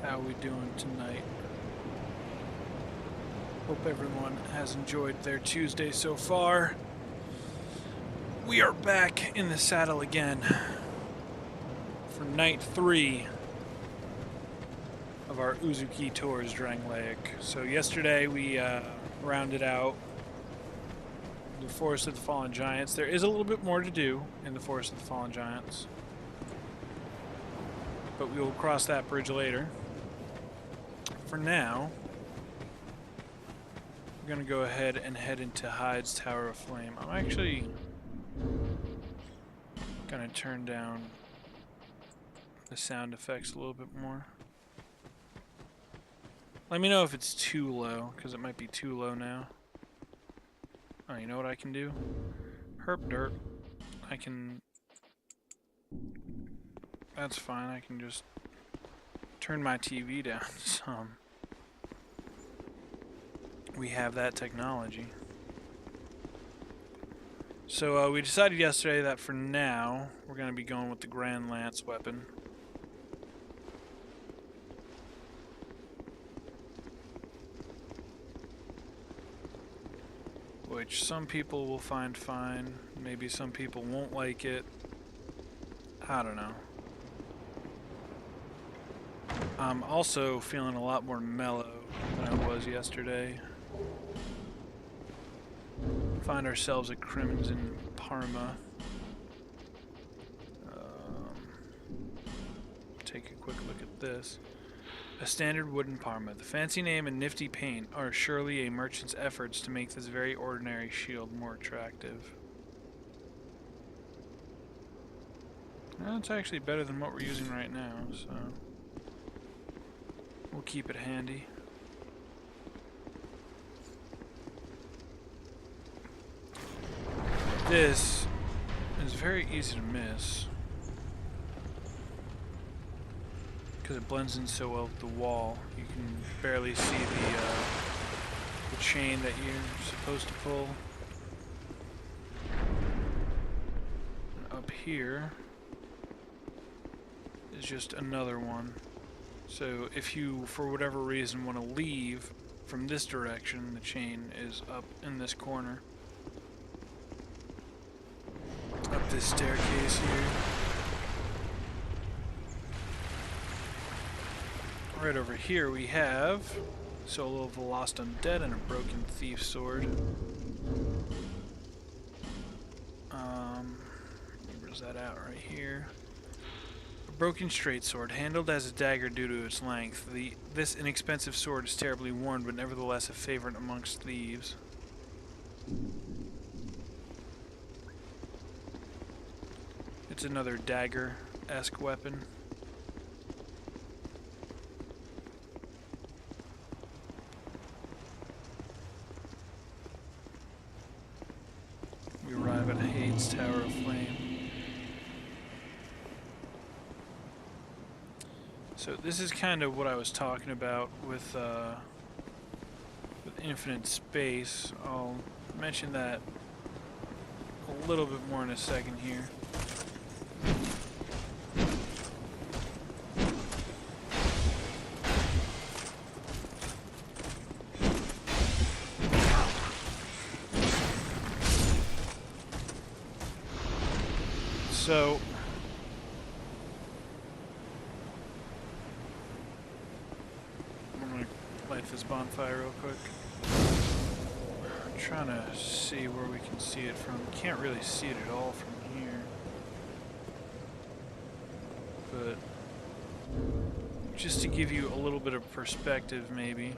How we doing tonight? Hope everyone has enjoyed their Tuesday so far. We are back in the saddle again for night 3 of our Uzuki tours Drangleic. So yesterday we rounded out the Forest of the Fallen Giants. There is a little bit more to do in the Forest of the Fallen Giants, but we will cross that bridge later. For now, we're going to go ahead and head into Hyde's Tower of Flame. I'm actually going to turn down the sound effects a little bit more. Let me know if it's too low, because it might be too low now. Oh, you know what I can do? Herp derp. I can... That's fine, I can just turn my TV down some. We have that technology. So we decided yesterday that for now, we're going to be going with the Grand Lance weapon. Which some people will find fine, maybe some people won't like it. I don't know. I'm also feeling a lot more mellow than I was yesterday. Find ourselves at Crimson Parma. Take a quick look at this. A standard wooden Parma. The fancy name and nifty paint are surely a merchant's efforts to make this very ordinary shield more attractive. Well, it's actually better than what we're using right now, so we'll keep it handy. This is very easy to miss because it blends in so well with the wall. You can barely see the chain that you're supposed to pull. And up here is just another one. So if you, for whatever reason, want to leave from this direction, the chain is up in this corner. Up this staircase here. Right over here we have Solo of the Lost Undead and a broken thief sword. Where's that out? Right here. A broken straight sword, handled as a dagger due to its length. This inexpensive sword is terribly worn, but nevertheless a favorite amongst thieves. It's another dagger-esque weapon. We arrive at Hyde's Tower of Flame. So this is kind of what I was talking about with infinite space. I'll mention that a little bit more in a second here. So, I'm going to light this bonfire real quick. I'm trying to see where we can see it from. Can't really see it at all from here. But, just to give you a little bit of perspective maybe.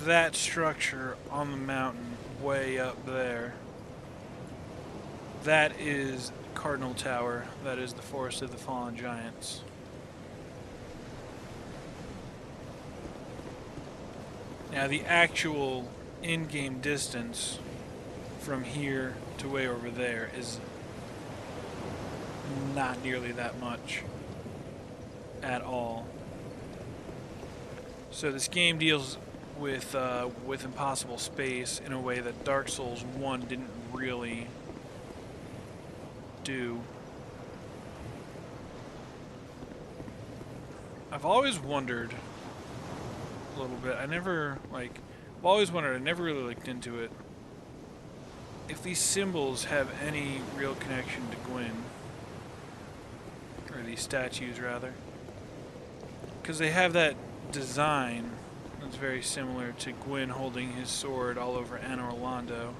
That structure on the mountain way up there, that is Cardinal Tower, that is the Forest of the Fallen Giants. Now the actual in-game distance from here to way over there is not nearly that much at all. So this game deals with impossible space in a way that Dark Souls 1 didn't really do. I've always wondered a little bit. I never, like, I've always wondered, I never really looked into it, if these symbols have any real connection to Gwyn. Or these statues, rather. Because they have that design that's very similar to Gwyn holding his sword all over Anor Londo.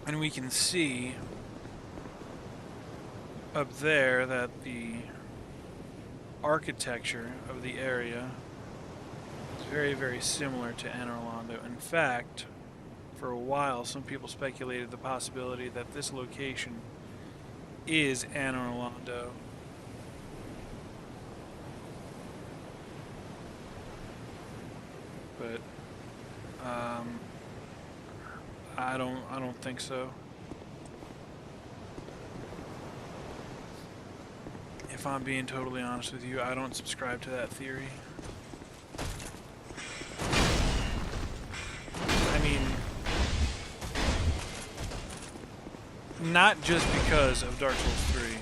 And we can see up there that the architecture of the area is very, very similar to Anor Londo. In fact, for a while, some people speculated the possibility that this location is Anor Londo. But I don't think so. If I'm being totally honest with you, I don't subscribe to that theory. I mean, not just because of Dark Souls 3, right?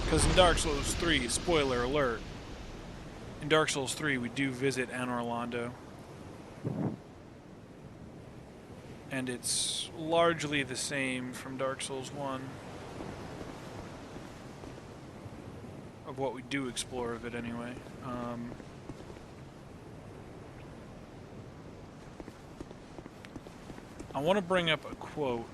Because in Dark Souls 3, spoiler alert, in Dark Souls 3 we do visit Anor Londo. And it's largely the same from Dark Souls 1. Of what we do explore of it anyway. I want to bring up a quote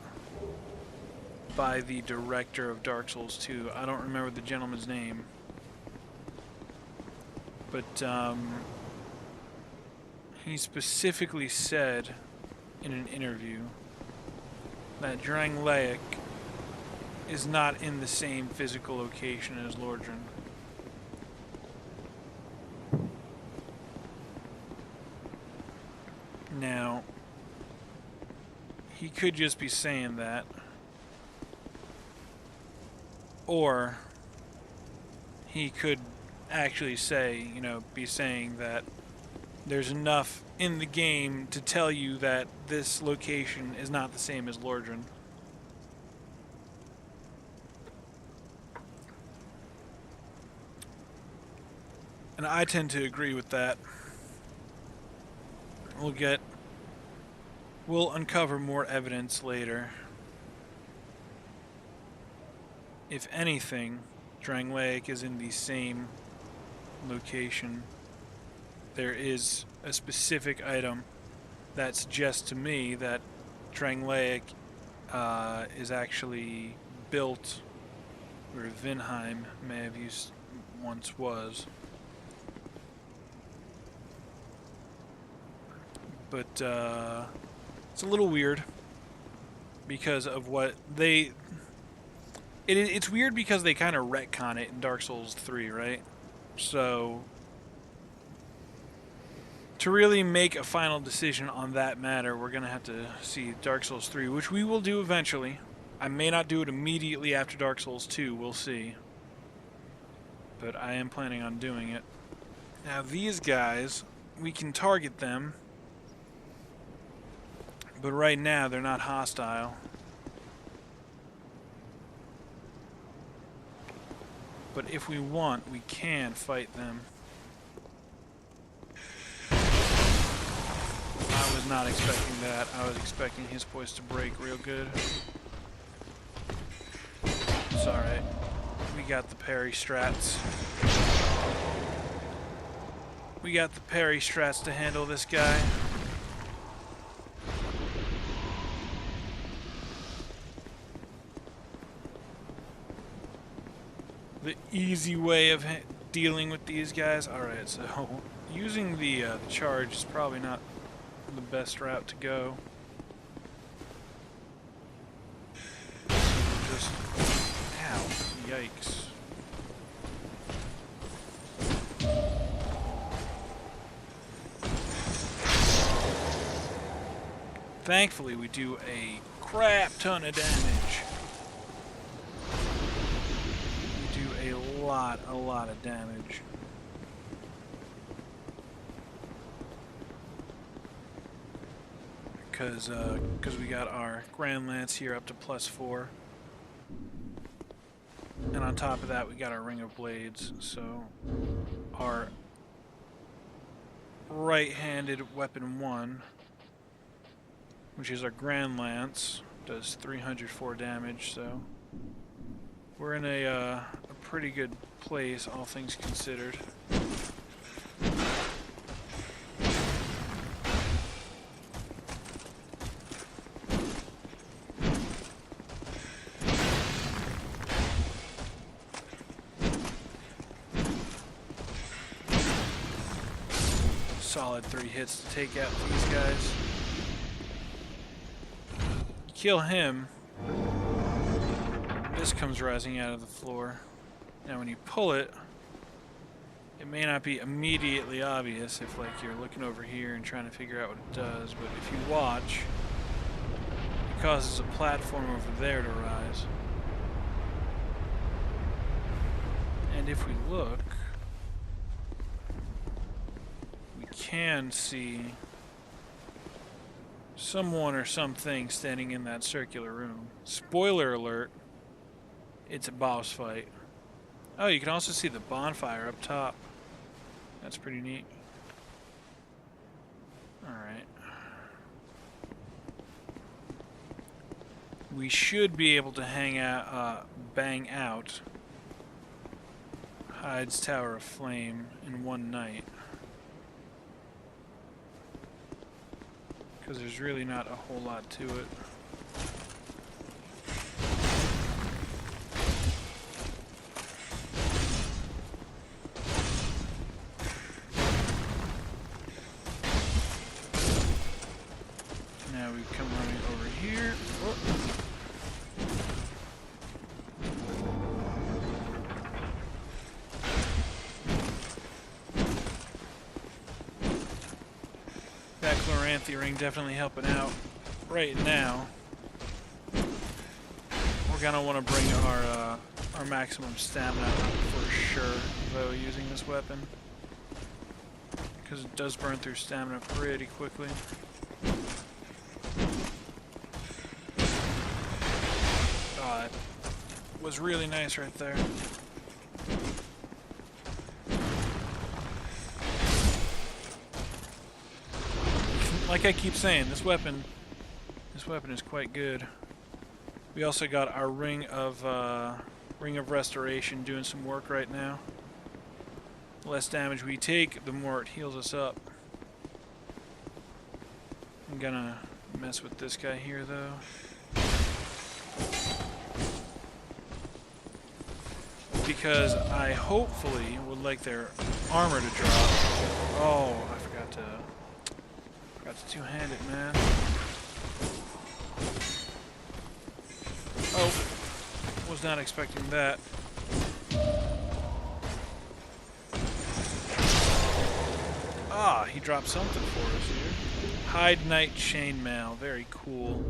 by the director of Dark Souls 2. I don't remember the gentleman's name. But he specifically said in an interview that Drangleic is not in the same physical location as Lordran. Now, he could just be saying that, or he could actually say, you know, be saying that there's enough in the game to tell you that this location is not the same as Lordran. And I tend to agree with that. We'll uncover more evidence later. If anything, Drangleic is in the same location. There is a specific item that suggests to me that Drangleic is actually built where Vinheim may have once was. But it's a little weird because of what they... It's weird because they kind of retcon it in Dark Souls 3, right? So, to really make a final decision on that matter, we're going to have to see Dark Souls 3, which we will do eventually. I may not do it immediately after Dark Souls 2, we'll see. But I am planning on doing it. Now these guys, we can target them, but right now they're not hostile. But if we want, we can fight them. I was not expecting that. I was expecting his voice to break real good. It's alright. We got the parry strats. We got the parry strats to handle this guy. The easy way of dealing with these guys. Alright, so using the charge is probably not the best route to go. Just... Ow. Yikes. Thankfully, we do a crap ton of damage. A lot of damage. because we got our Grand Lance here up to +4. And on top of that, we got our Ring of Blades. So our right-handed weapon 1, which is our Grand Lance, does 304 damage. So we're in a pretty good place, all things considered. Solid 3 hits to take out these guys. Kill him. This comes rising out of the floor. Now when you pull it, it may not be immediately obvious if like you're looking over here and trying to figure out what it does, but if you watch, it causes a platform over there to rise. And if we look, we can see someone or something standing in that circular room. Spoiler alert, it's a boss fight. Oh, you can also see the bonfire up top. That's pretty neat. Alright. We should be able to bang out Hyde's Tower of Flame in one night. Because there's really not a whole lot to it. Now we come running over here. Whoop. That Chloranthy ring definitely helping out right now. We're gonna want to bring our maximum stamina up for sure, though, using this weapon, because it does burn through stamina pretty quickly. Oh, that was really nice right there. Like I keep saying, this weapon is quite good. We also got our Ring of Restoration doing some work right now. The less damage we take, the more it heals us up. I'm gonna mess with this guy here though. Because I hopefully would like their armor to drop. Oh, I forgot to two-hand it, man. Oh, was not expecting that. Ah, he dropped something for us here. Hyde Knight Chainmail, very cool.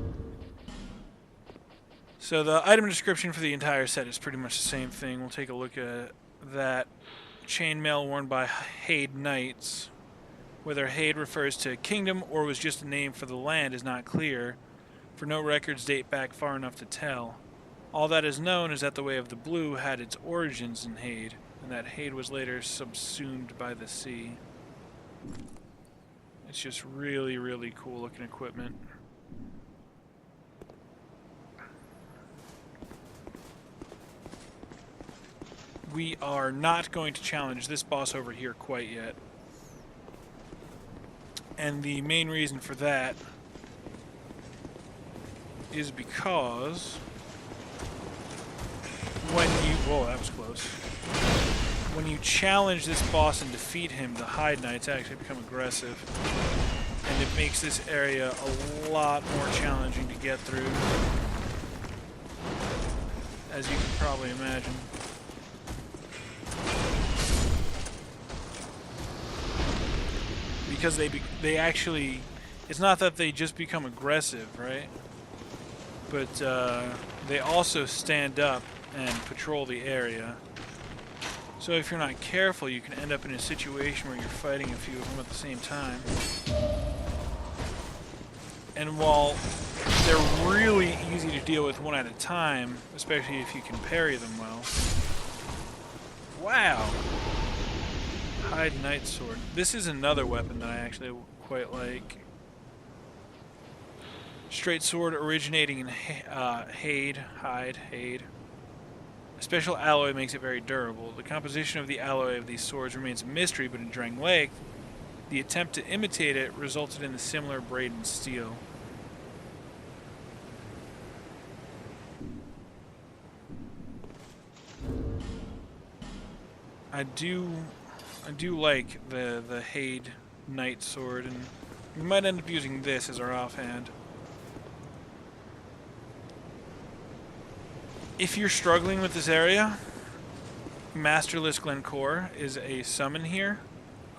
So the item description for the entire set is pretty much the same thing. We'll take a look at that. Chainmail worn by Hyde Knights. Whether Hyde refers to a kingdom or was just a name for the land is not clear, for no records date back far enough to tell. All that is known is that the Way of the Blue had its origins in Hyde, and that Hyde was later subsumed by the sea. It's just really, really cool looking equipment. We are not going to challenge this boss over here quite yet. And the main reason for that is because when you... Whoa, that was close. When you challenge this boss and defeat him, the Hyde Knights actually become aggressive. And it makes this area a lot more challenging to get through, as you can probably imagine. Because they actually, it's not that they just become aggressive, right? But they also stand up and patrol the area. So if you're not careful, you can end up in a situation where you're fighting a few of them at the same time. And while they're really easy to deal with one at a time, especially if you can parry them well. Wow! Hide Knight Sword. This is another weapon that I actually quite like. Straight sword originating in Hade. A special alloy makes it very durable. The composition of the alloy of these swords remains a mystery, but in Drangleic, the attempt to imitate it resulted in the similar braided steel. I do like the Hade Knight Sword, and we might end up using this as our offhand. If you're struggling with this area, Masterless Glencore is a summon here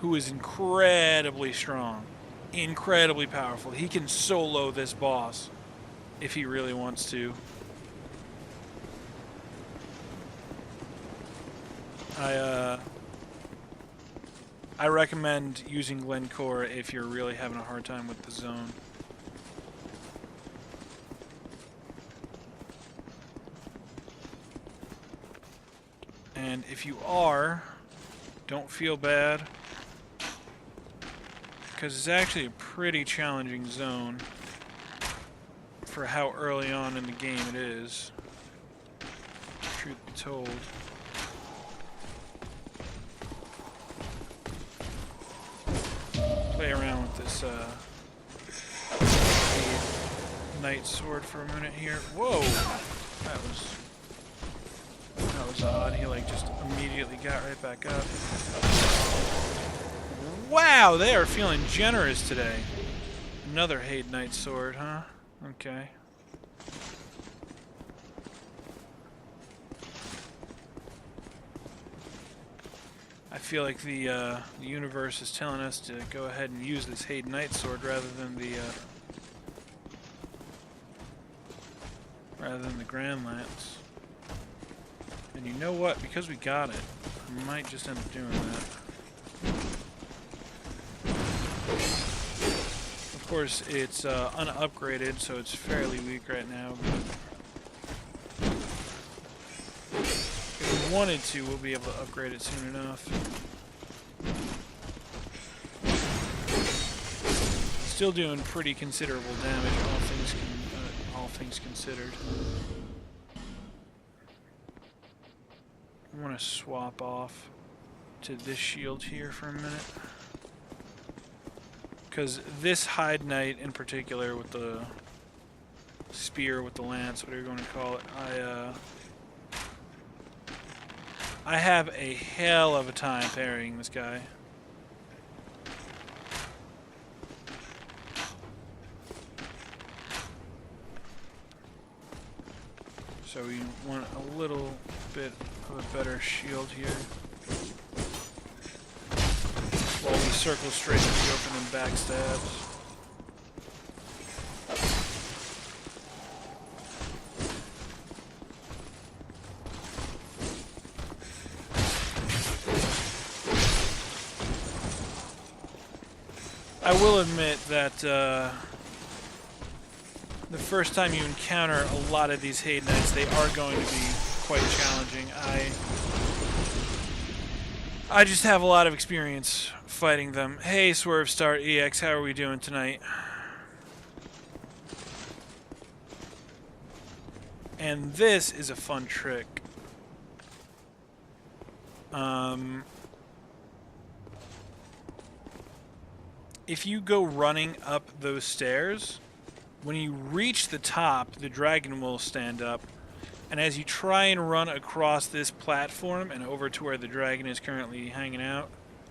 who is incredibly strong, incredibly powerful. He can solo this boss if he really wants to. I recommend using Glencore if you're really having a hard time with the zone. And if you are, don't feel bad, because it's actually a pretty challenging zone for how early on in the game it is, truth be told. Play around with this Knight Sword for a minute here. Whoa! That was odd. He like just immediately got right back up. Wow, they are feeling generous today. Another Hade Knight Sword, huh? Okay. I feel like the universe is telling us to go ahead and use this Hade Knight Sword rather than the Grand Lance. And you know what? Because we got it, I might just end up doing that. Of course, it's unupgraded, so it's fairly weak right now. But if we wanted to, we'll be able to upgrade it soon enough. Still doing pretty considerable damage, all things considered. I want to swap off to this shield here for a minute. Because this Hide Knight in particular, with the spear, with the lance, whatever you're going to call it, I have a hell of a time parrying this guy. So we want a little bit of a better shield here. While we circle straight to the open and backstabs. I will admit that the first time you encounter a lot of these Hade Knights, they are going to be quite challenging. I just have a lot of experience fighting them. Hey, Swerve Star EX, how are we doing tonight? And this is a fun trick. If you go running up those stairs, when you reach the top, the dragon will stand up. And as you try and run across this platform and over to where the dragon is currently hanging out,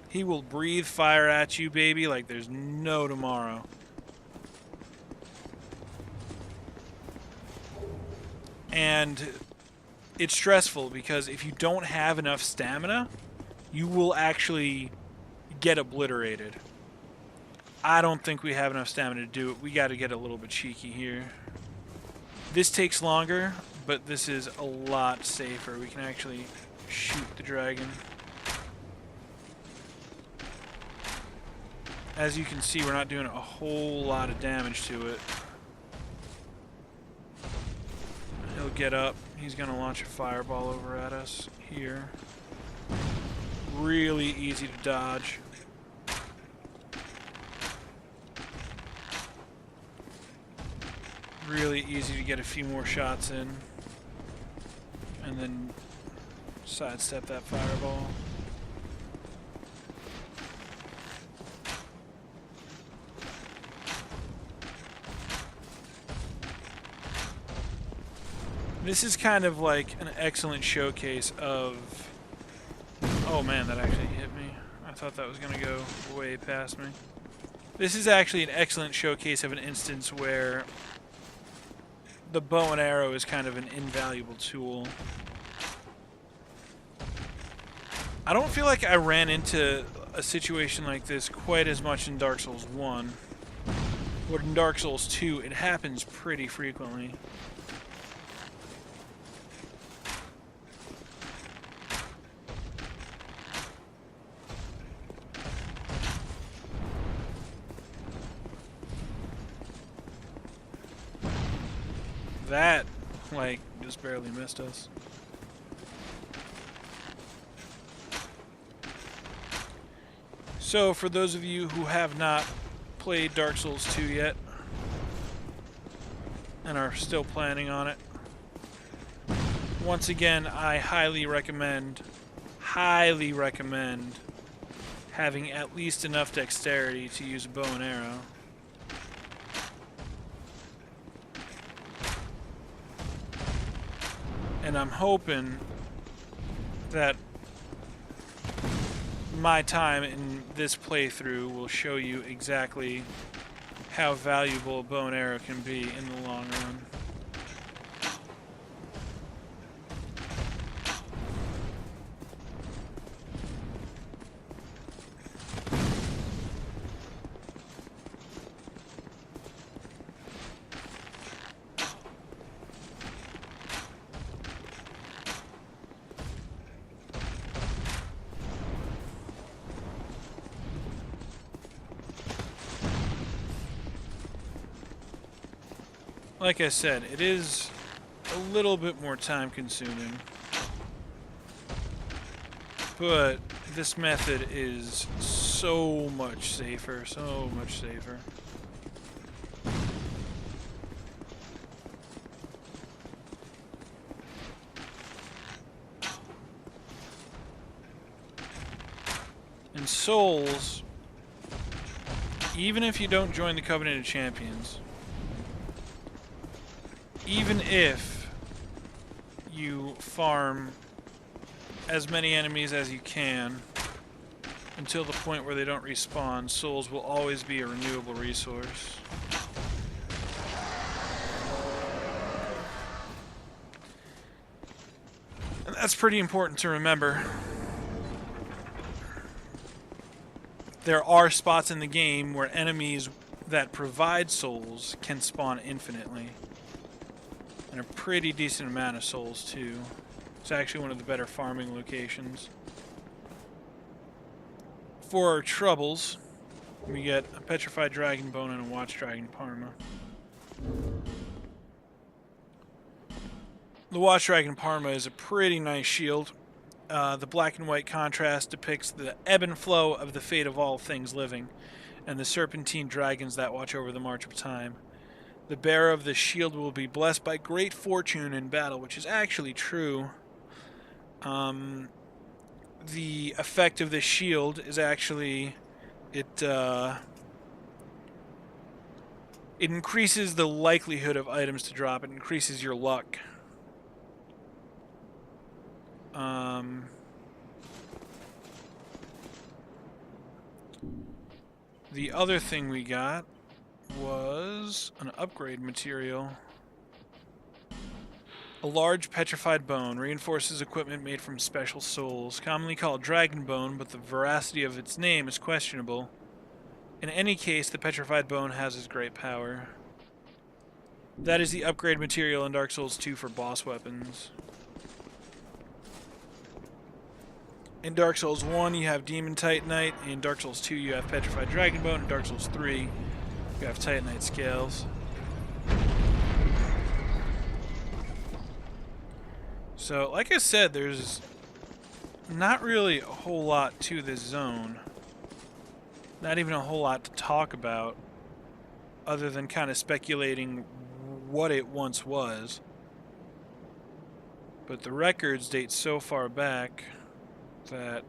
he will breathe fire at you, baby, like there's no tomorrow. And it's stressful because if you don't have enough stamina, you will actually get obliterated. I don't think we have enough stamina to do it. We got to get a little bit cheeky here. This takes longer, but this is a lot safer. We can actually shoot the dragon. As you can see, we're not doing a whole lot of damage to it. get up. He's going to launch a fireball over at us here. Really easy to dodge. Really easy to get a few more shots in. And then sidestep that fireball. This is kind of like an excellent showcase of... Oh man, that actually hit me. I thought that was going to go way past me. This is actually an excellent showcase of an instance where the bow and arrow is kind of an invaluable tool. I don't feel like I ran into a situation like this quite as much in Dark Souls 1. But in Dark Souls 2, it happens pretty frequently. That, like, just barely missed us. So, for those of you who have not played Dark Souls 2 yet, and are still planning on it, once again, I highly recommend having at least enough dexterity to use a bow and arrow. And I'm hoping that my time in this playthrough will show you exactly how valuable a bow and arrow can be in the long run. Like I said, it is a little bit more time consuming, but this method is so much safer, so much safer. In Souls, even if you don't join the Covenant of Champions, even if you farm as many enemies as you can until the point where they don't respawn, souls will always be a renewable resource. And that's pretty important to remember. There are spots in the game where enemies that provide souls can spawn infinitely. And a pretty decent amount of souls, too. It's actually one of the better farming locations. For our troubles, we get a Petrified Dragon Bone and a Watch Dragon Parma. The Watch Dragon Parma is a pretty nice shield. The black and white contrast depicts the ebb and flow of the fate of all things living, and the serpentine dragons that watch over the march of time. The bearer of the shield will be blessed by great fortune in battle, which is actually true. The effect of the shield is actually it increases the likelihood of items to drop. It increases your luck. The other thing we got was an upgrade material. A large petrified bone reinforces equipment made from special souls, commonly called dragon bone, but the veracity of its name is questionable. In any case, the petrified bone has its great power. That is the upgrade material in Dark Souls 2 for boss weapons. In Dark Souls 1, you have Demon Titanite. In Dark Souls 2, you have Petrified Dragon Bone. In Dark Souls 3, you have Titanite Scales. So, like I said, there's not really a whole lot to this zone. Not even a whole lot to talk about, other than kind of speculating what it once was. But the records date so far back that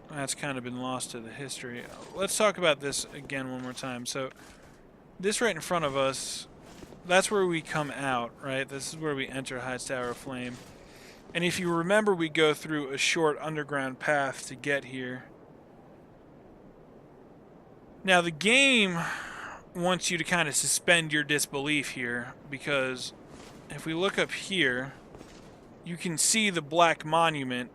that's kind of been lost to the history. Let's talk about this again one more time. So, this right in front of us, that's where we come out, right? This is where we enter Heights Tower of Flame. And if you remember, we go through a short underground path to get here. Now, the game wants you to kind of suspend your disbelief here, because if we look up here, you can see the black monument.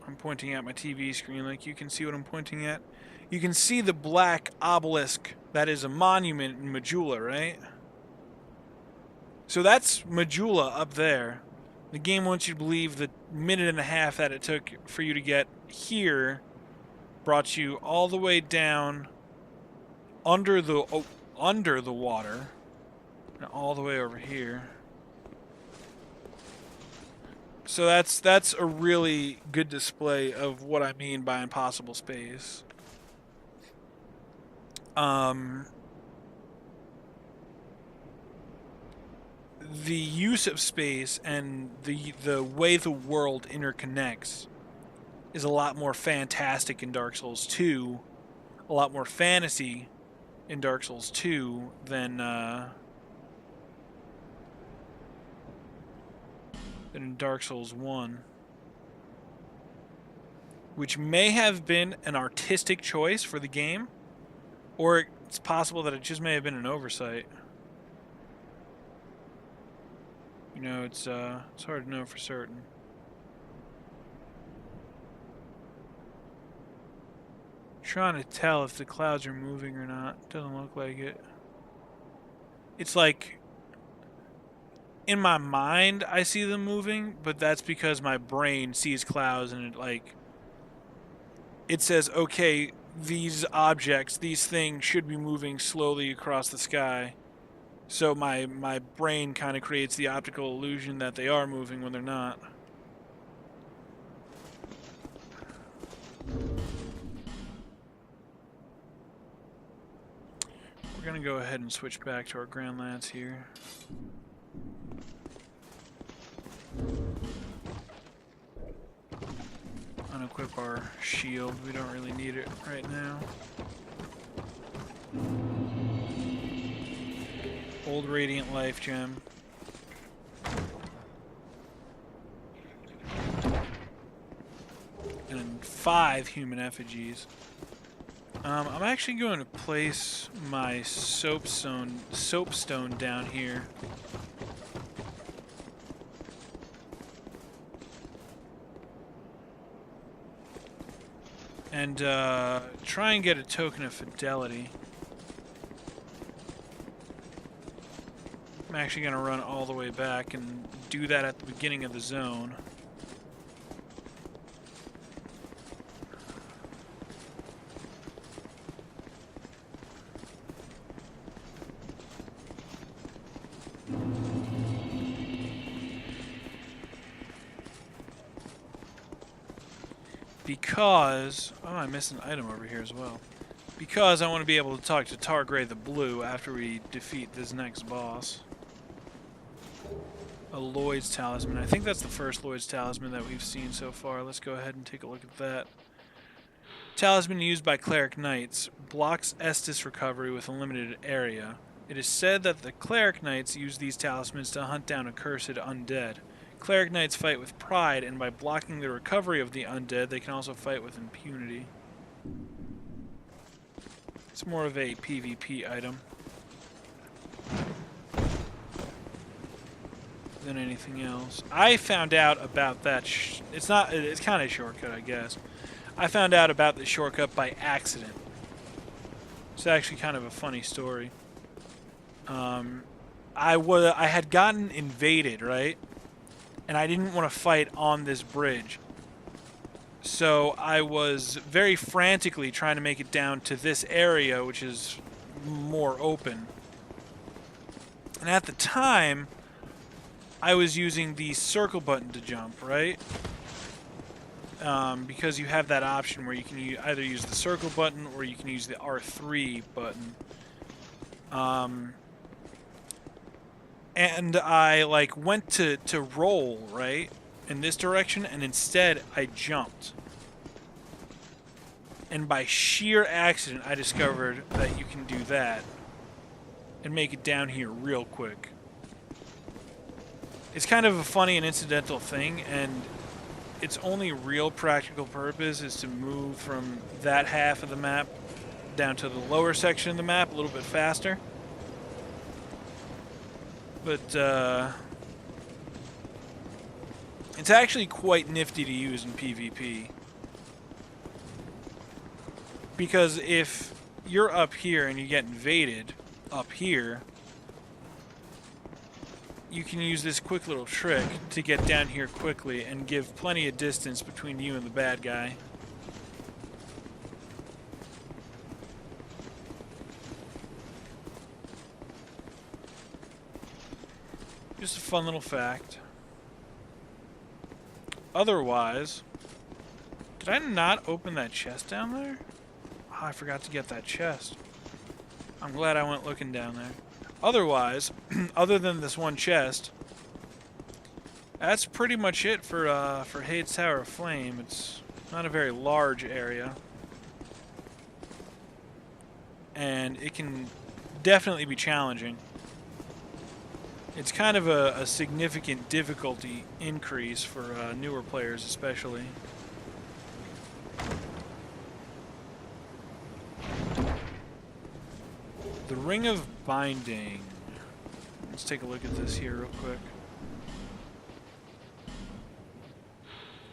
I'm pointing at my TV screen, like you can see what I'm pointing at. You can see the black obelisk that is a monument in Majula, right? So that's Majula up there. The game wants you to believe the minute and a half that it took for you to get here brought you all the way down under the water and all the way over here. So that's a really good display of what I mean by impossible space. The use of space and the way the world interconnects is a lot more fantastic in Dark Souls 2, a lot more fantasy in Dark Souls 2 than in Dark Souls 1. Which may have been an artistic choice for the game, or it's possible that it just may have been an oversight. You know, it's hard to know for certain. Trying to tell if the clouds are moving or not. Doesn't look like it. It's like, in my mind, I see them moving, but that's because my brain sees clouds and it says, okay, these objects, these things should be moving slowly across the sky. So my brain kind of creates the optical illusion that they are moving when they're not. We're going to go ahead and switch back to our Grand Lance here. Unequip our shield. We don't really need it right now. Old Radiant Life Gem. And 5 human effigies. I'm actually going to place my soapstone down here. And try and get a token of fidelity. I'm actually going to run all the way back and do that at the beginning of the zone. Because... oh, I missed an item over here as well. Because I want to be able to talk to Targray the Blue after we defeat this next boss. A Lloyd's Talisman. I think that's the first Lloyd's Talisman that we've seen so far. Let's go ahead and take a look at that. Talisman used by Cleric Knights. Blocks Estus recovery with a limited area. It is said that the Cleric Knights use these talismans to hunt down accursed undead. Cleric Knights fight with pride, and by blocking the recovery of the undead, they can also fight with impunity. It's more of a PvP item than anything else. I found out about that. It's kind of a shortcut, I guess. I found out about the shortcut by accident. It's actually kind of a funny story. I had gotten invaded, right? And I didn't want to fight on this bridge. So I was very frantically trying to make it down to this area, which is more open. And at the time, I was using the circle button to jump, right? Because you have that option where you can either use the circle button or you can use the R3 button. And I like went to roll, right, in this direction, and instead I jumped. And by sheer accident, I discovered that you can do that and make it down here real quick. It's kind of a funny and incidental thing, and its only real practical purpose is to move from that half of the map down to the lower section of the map a little bit faster. But it's actually quite nifty to use in PvP. Because if you're up here and you get invaded up here, you can use this quick little trick to get down here quickly and give plenty of distance between you and the bad guy. Just a fun little fact. Otherwise, did I not open that chest down there? Oh, I forgot to get that chest. I'm glad I went looking down there. Otherwise, other than this one chest, that's pretty much it for Hades Tower of Flame. It's not a very large area. And it can definitely be challenging. It's kind of a significant difficulty increase for newer players especially. The Ring of Binding. Let's take a look at this here real quick.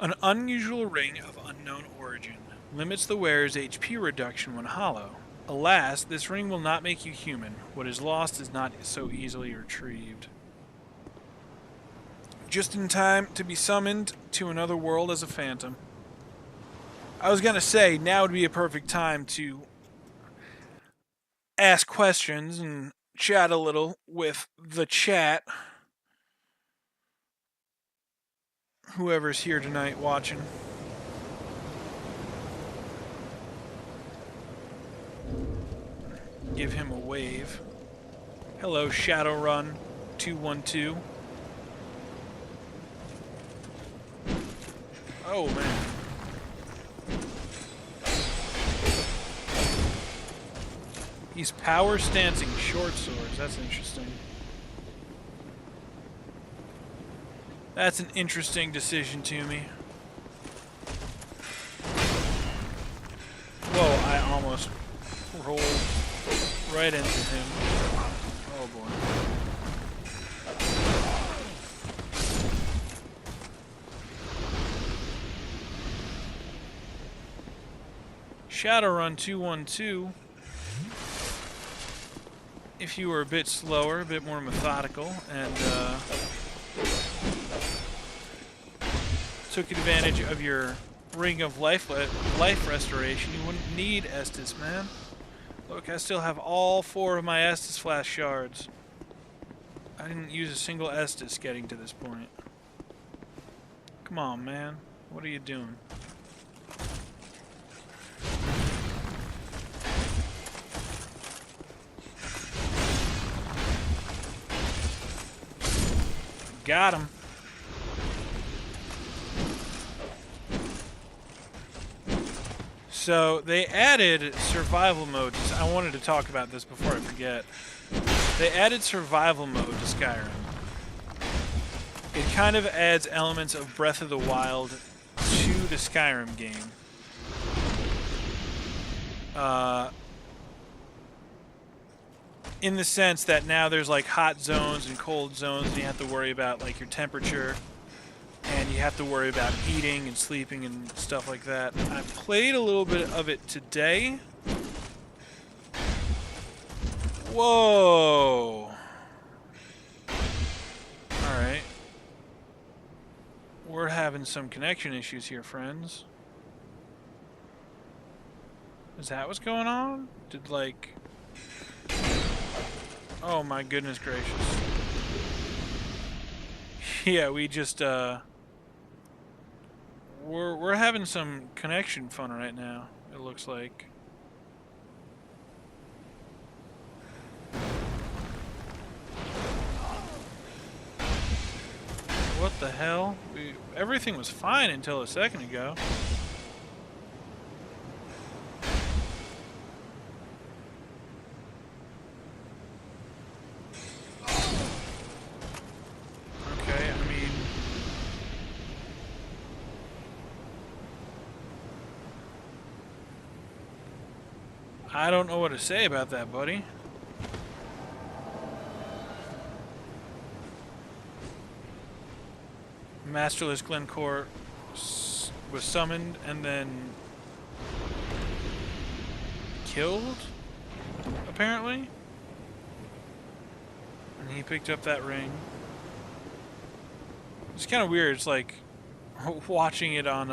An unusual ring of unknown origin. Limits the wearer's HP reduction when hollow. Alas, this ring will not make you human. What is lost is not so easily retrieved. Just in time to be summoned to another world as a phantom. I was gonna say, now would be a perfect time to ask questions and chat a little with the chat. Whoever's here tonight watching. Give him a wave. Hello, Shadowrun 212. Oh, man. He's power stancing short swords. That's interesting. That's an interesting decision to me. Whoa, I almost rolled right into him. Oh, boy. Shadowrun 212. If you were a bit slower, a bit more methodical, and took advantage of your Ring of Life Restoration, you wouldn't need Estus, man. Look, I still have all 4 of my Estus Flash shards. I didn't use a single Estus getting to this point. Come on, man. What are you doing? Got him. So they added survival mode. I wanted to talk about this before I forget. They added survival mode to Skyrim. It kind of adds elements of Breath of the Wild to the Skyrim game. In the sense that now there's like hot zones and cold zones, and you have to worry about like your temperature, and you have to worry about eating and sleeping and stuff like that. I played a little bit of it today. Whoa. Alright. We're having some connection issues here, friends. Is that what's going on? Did like... Oh my goodness gracious. Yeah, we just we're having some connection fun right now, it looks like. What the hell? Everything was fine until a second ago. Okay, I mean... I don't know what to say about that, buddy. Masterless Glencore was summoned and then killed, apparently. And he picked up that ring. It's kind of weird. It's like watching it on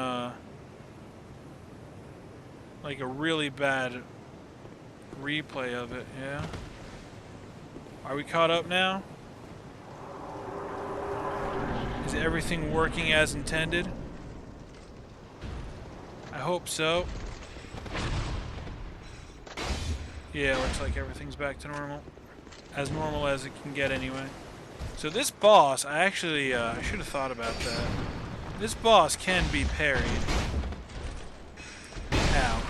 like a really bad replay of it. Yeah. Are we caught up now? Is everything working as intended? I hope so. Yeah, looks like everything's back to normal. As normal as it can get anyway. So this boss, I actually, I should have thought about that. This boss can be parried. Ow.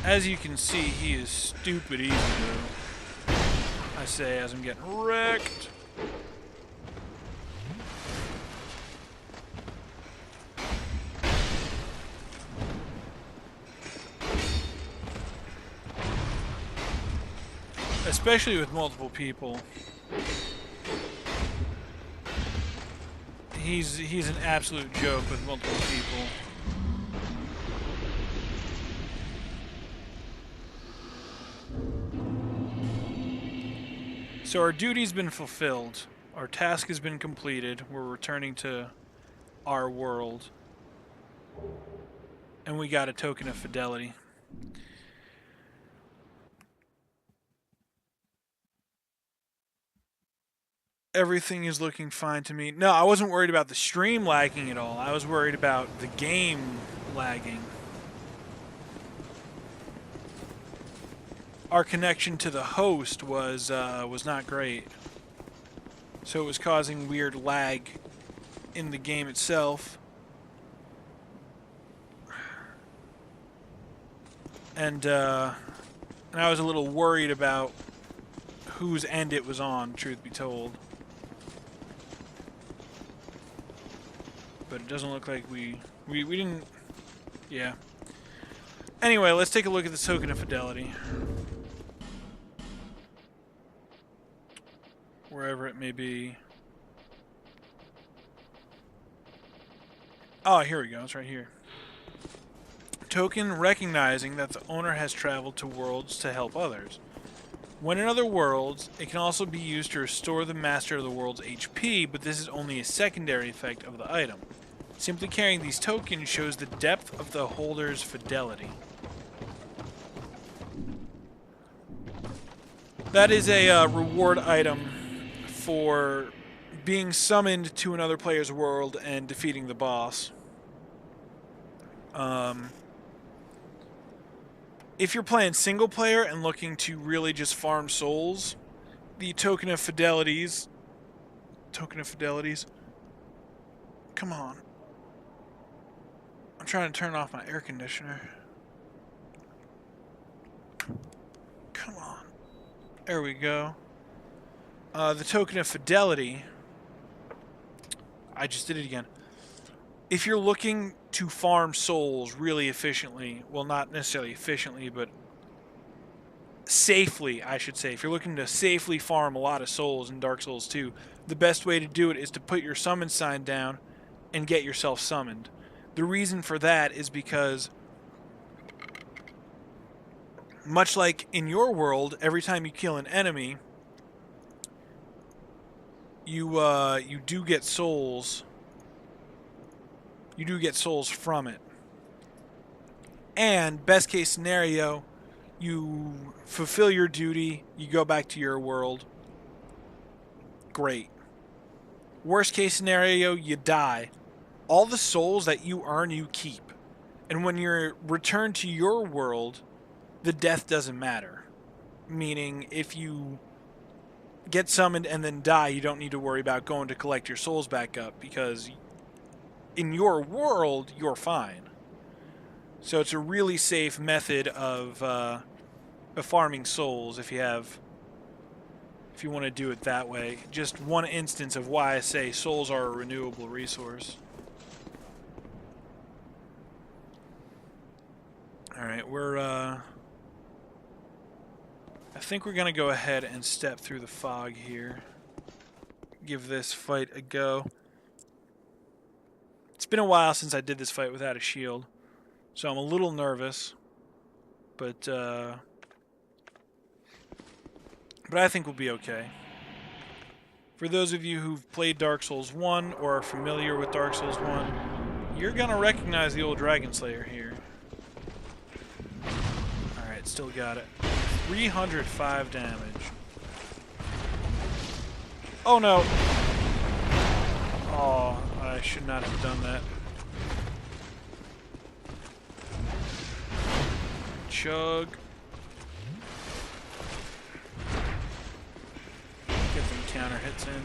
As you can see, he is stupid easy though. I say as I'm getting wrecked. Especially with multiple people. He's an absolute joke with multiple people. So our duty's been fulfilled. Our task has been completed. We're returning to our world. And we got a token of fidelity. Everything is looking fine to me. No, I wasn't worried about the stream lagging at all. I was worried about the game lagging. Our connection to the host was not great. So it was causing weird lag in the game itself. And I was a little worried about whose end it was on, truth be told. But it doesn't look like we didn't... Yeah. Anyway, let's take a look at the token of fidelity. Wherever it may be. Oh, here we go. It's right here. Token recognizing that the owner has traveled to worlds to help others. When in other worlds, it can also be used to restore the master of the world's HP, but this is only a secondary effect of the item. Simply carrying these tokens shows the depth of the holder's fidelity. That is a reward item for being summoned to another player's world and defeating the boss. If you're playing single player and looking to really just farm souls, the token of fidelities... Come on. I'm trying to turn off my air conditioner. Come on. There we go. The token of fidelity... I just did it again. If you're looking to farm souls really efficiently, well, not necessarily efficiently, but safely, I should say. If you're looking to safely farm a lot of souls in Dark Souls 2, the best way to do it is to put your summon sign down and get yourself summoned. The reason for that is because, much like in your world, every time you kill an enemy, you do get souls. You do get souls from it. And, best case scenario, You fulfill your duty, you go back to your world. Great. Worst case scenario, you die. All the souls that you earn, you keep. And when you're returned to your world, the death doesn't matter. Meaning, if you get summoned and then die, you don't need to worry about going to collect your souls back up, because in your world, you're fine. So it's a really safe method of farming souls if you want to do it that way. Just one instance of why I say souls are a renewable resource. Alright, I think we're going to go ahead and step through the fog here. Give this fight a go. It's been a while since I did this fight without a shield, so I'm a little nervous, but I think we'll be okay. For those of you who've played Dark Souls 1 or are familiar with Dark Souls 1, you're going to recognize the old Dragon Slayer here. Alright, still got it. 305 damage. Oh no! Oh, I should not have done that. Chug. Get some counter hits in.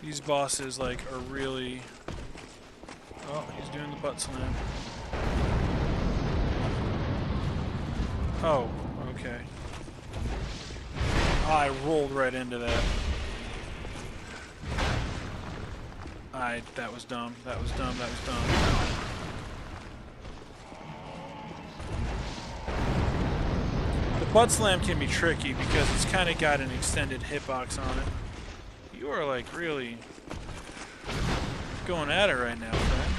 These bosses, like, are really... Oh, he's doing the butt slam. Oh, okay. I rolled right into that. That was dumb. That was dumb. That was dumb. The butt slam can be tricky because it's kind of got an extended hitbox on it. You are, like, really going at it right now, friend.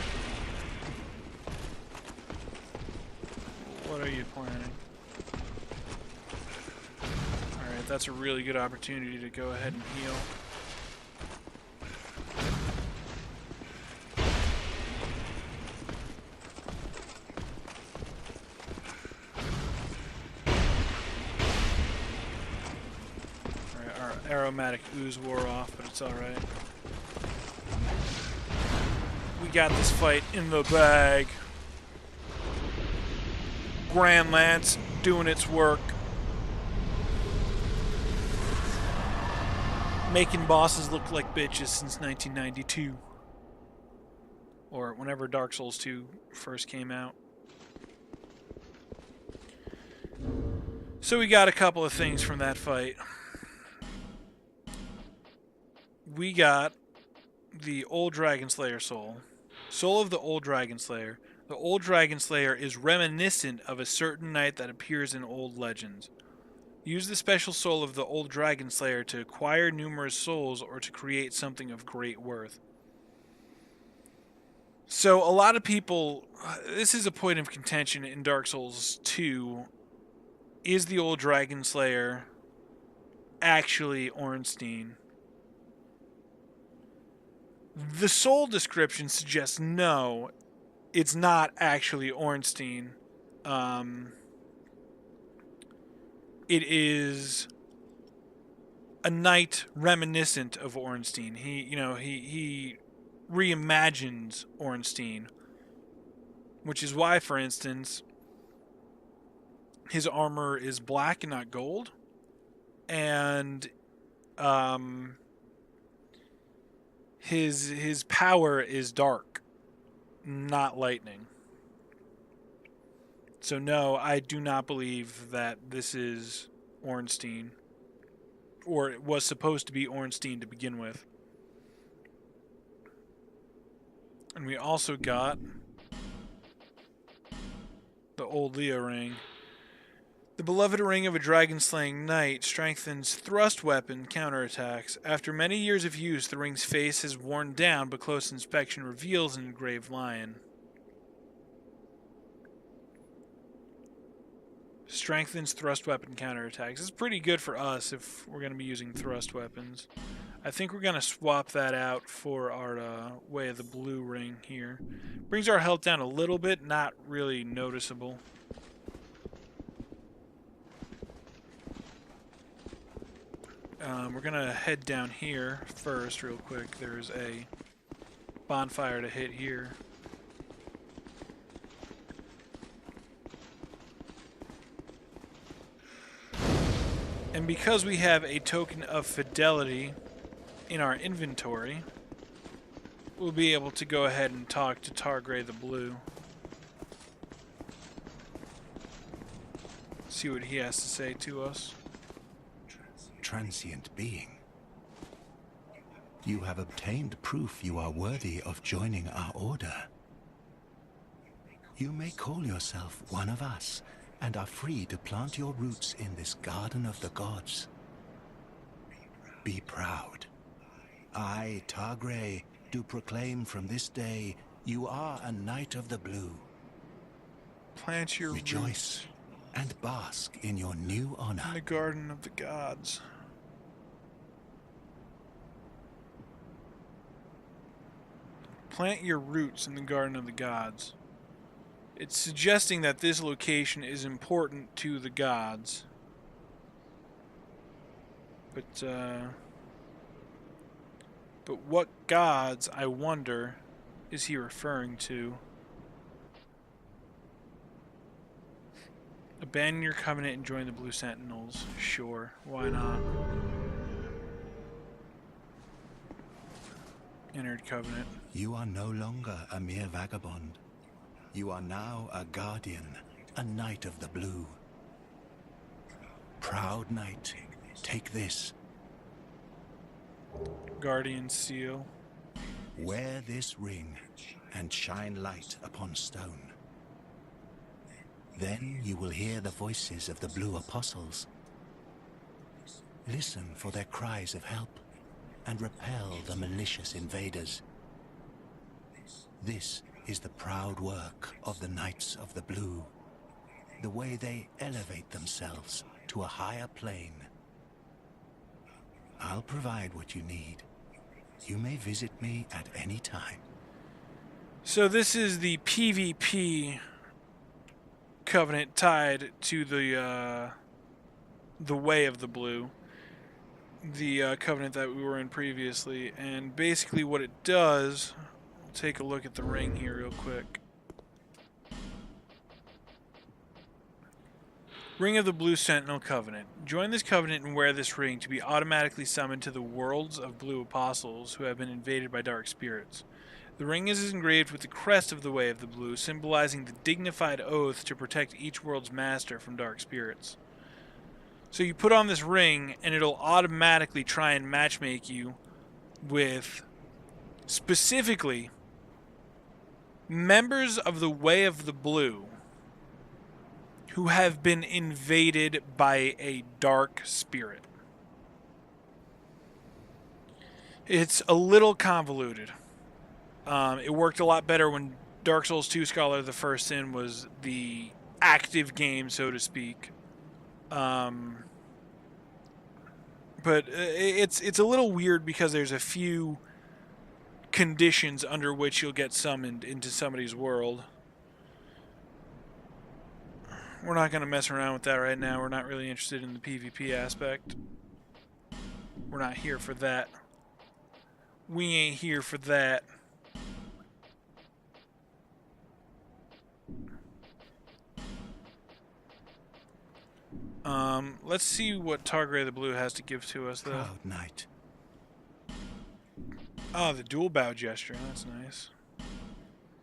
What are you planning? Alright, that's a really good opportunity to go ahead and heal. Alright, our aromatic ooze wore off, but it's alright. We got this fight in the bag. Grand Lance doing its work. Making bosses look like bitches since 1992. Or whenever Dark Souls 2 first came out. So we got a couple of things from that fight. We got the old Dragon Slayer soul. Soul of the old Dragon Slayer. The old Dragon Slayer is reminiscent of a certain knight that appears in old legends. Use the special soul of the old Dragon Slayer to acquire numerous souls or to create something of great worth. So a lot of people, this is a point of contention in Dark Souls 2. Is the old Dragon Slayer actually Ornstein? The soul description suggests no, it's not actually Ornstein. It is a knight reminiscent of Ornstein. He reimagines Ornstein, which is why, for instance, his armor is black and not gold, and his power is dark, not lightning. So no, I do not believe that this is Ornstein, or it was supposed to be Ornstein to begin with. And we also got the old Leo ring. The beloved ring of a dragon-slaying knight strengthens thrust weapon counterattacks. After many years of use, the ring's face has worn down, but close inspection reveals an engraved lion. Strengthens thrust weapon counterattacks. It's pretty good for us if we're going to be using thrust weapons. I think we're going to swap that out for our Way of the Blue ring here. Brings our health down a little bit, not really noticeable. We're going to head down here first real quick. There's a bonfire to hit here. And because we have a token of fidelity in our inventory, we'll be able to go ahead and talk to Drangleic the Blue. See what he has to say to us. Transient being. You have obtained proof you are worthy of joining our order. You may call yourself one of us, and are free to plant your roots in this garden of the gods. Be proud. I, Drangleic, do proclaim from this day you are a Knight of the Blue. Plant your Rejoice roots and bask in your new honor. in the garden of the gods. Plant your roots in the garden of the gods. It's suggesting that this location is important to the gods. But what gods, I wonder, is he referring to? Abandon your covenant and join the Blue Sentinels. Sure, why not? Entered covenant. You are no longer a mere vagabond. You are now a guardian, a Knight of the Blue. Proud Knight, take this. Guardian seal. Wear this ring and shine light upon stone. Then you will hear the voices of the Blue Apostles. Listen for their cries of help and repel the malicious invaders. This is the proud work of the Knights of the Blue, the way they elevate themselves to a higher plane. I'll provide what you need. You may visit me at any time. So this is the PvP covenant tied to the Way of the Blue, the covenant that we were in previously, and basically what it does. We'll take a look at the ring here real quick. Ring of the Blue Sentinel Covenant. Join this covenant and wear this ring to be automatically summoned to the worlds of Blue Apostles who have been invaded by dark spirits. The ring is engraved with the crest of the Way of the Blue, symbolizing the dignified oath to protect each world's master from dark spirits. So you put on this ring and it'll automatically try and matchmake you with specifically members of the Way of the Blue who have been invaded by a dark spirit. It's a little convoluted. It worked a lot better when Dark Souls 2 Scholar the First Sin was the active game, so to speak. But it's a little weird because there's a few conditions under which you'll get summoned into somebody's world. We're not going to mess around with that right now. We're not really interested in the PvP aspect. We're not here for that. We ain't here for that. Let's see what Drangleic the Blue has to give to us, though. Proud Knight. Oh, the dual bow gesture. That's nice.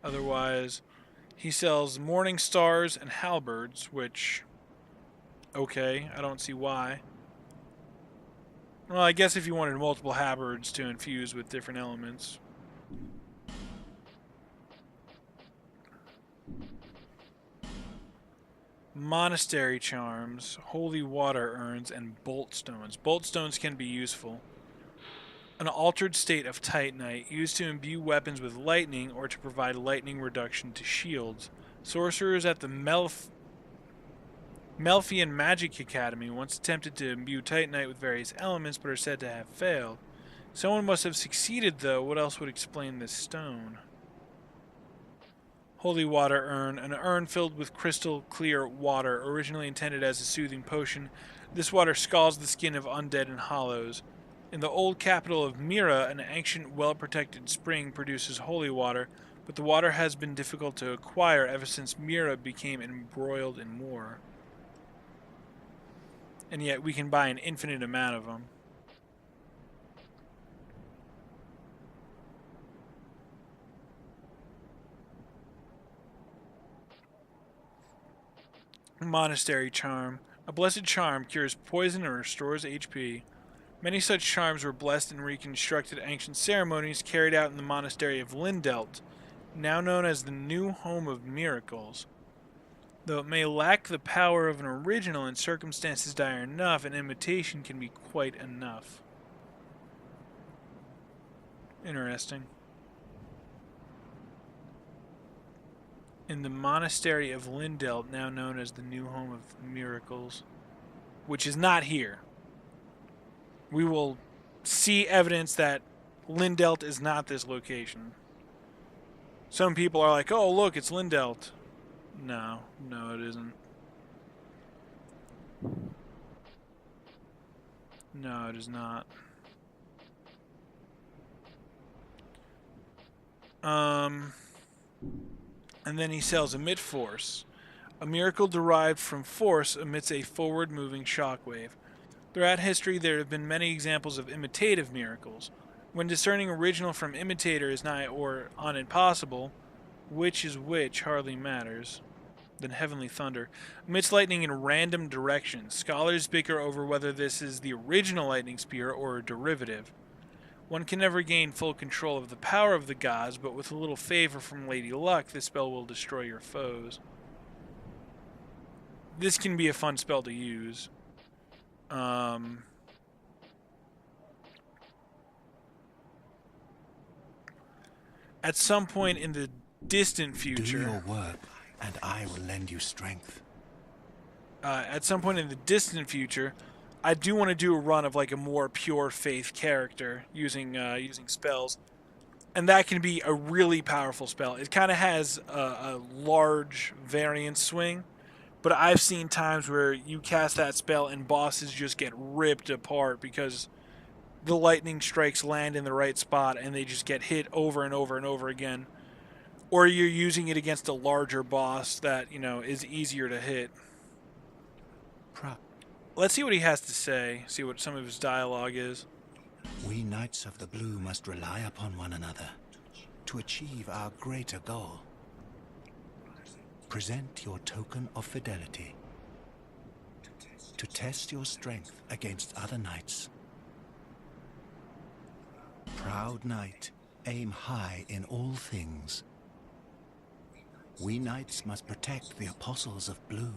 Otherwise, he sells morning stars and halberds, which, okay, I don't see why. Well, I guess if you wanted multiple halberds to infuse with different elements. Monastery charms, holy water urns, and bolt stones. Bolt stones can be useful. An altered state of Titanite, used to imbue weapons with lightning or to provide lightning reduction to shields. Sorcerers at the Melfian Magic Academy once attempted to imbue Titanite with various elements but are said to have failed. Someone must have succeeded, though. What else would explain this stone? Holy water urn. An urn filled with crystal clear water, originally intended as a soothing potion. This water scalds the skin of undead and hollows. In the old capital of Mira, an ancient, well-protected spring produces holy water, but the water has been difficult to acquire ever since Mira became embroiled in war. And yet we can buy an infinite amount of them. Monastery charm. A blessed charm cures poison and restores HP. Many such charms were blessed in reconstructed ancient ceremonies carried out in the monastery of Lindelt, now known as the New Home of Miracles. Though it may lack the power of an original in circumstances dire enough, an imitation can be quite enough. Interesting. In the monastery of Lindelt, now known as the New Home of Miracles, which is not here. We will see evidence that Lindelt is not this location. Some people are like, oh, look, it's Lindelt. No, it isn't. No, it is not. And then he sells Emit Force. A miracle derived from force emits a forward-moving shockwave. Throughout history, there have been many examples of imitative miracles. When discerning original from imitator is nigh or on impossible, which is which hardly matters. Then heavenly thunder emits lightning in random directions. Scholars bicker over whether this is the original lightning spear or a derivative. One can never gain full control of the power of the gods, but with a little favor from Lady Luck, this spell will destroy your foes. This can be a fun spell to use. At some point in the distant future... Do your work, and I will lend you strength. At some point in the distant future, I do want to do a run of like a more pure faith character using spells, and that can be a really powerful spell. It kind of has a large variance swing, but I've seen times where you cast that spell and bosses just get ripped apart because the lightning strikes land in the right spot and they just get hit over and over and over again. Or you're using it against a larger boss that, is easier to hit. Let's see what he has to say, see what some of his dialogue is. We Knights of the Blue must rely upon one another to achieve our greater goal. Present your token of fidelity to test your strength against other knights. Proud knight, aim high in all things. We knights must protect the apostles of blue.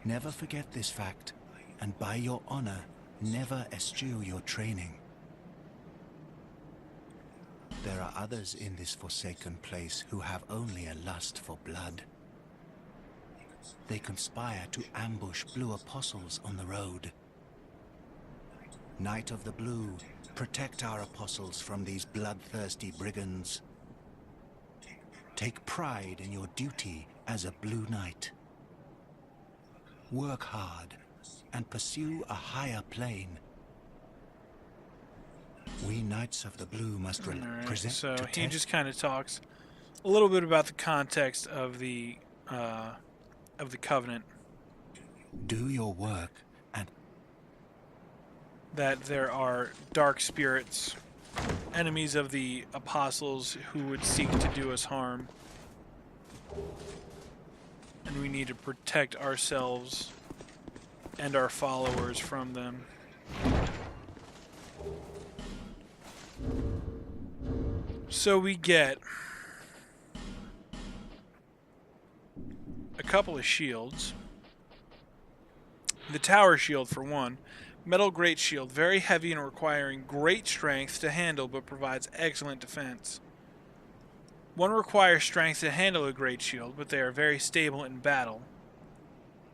Never forget this fact, and by your honor, never eschew your training. There are others in this forsaken place who have only a lust for blood. They conspire to ambush blue apostles on the road. Knight of the Blue, protect our apostles from these bloodthirsty brigands. Take pride in your duty as a Blue Knight. Work hard and pursue a higher plane. We Knights of the Blue must present. So he just kind of talks a little bit about the context of the covenant. Do your work and that there are dark spirits, enemies of the apostles who would seek to do us harm. And we need to protect ourselves and our followers from them. So we get a couple of shields. The tower shield for one. Metal great shield, very heavy and requiring great strength to handle, but provides excellent defense. One requires strength to handle a great shield, but they are very stable in battle.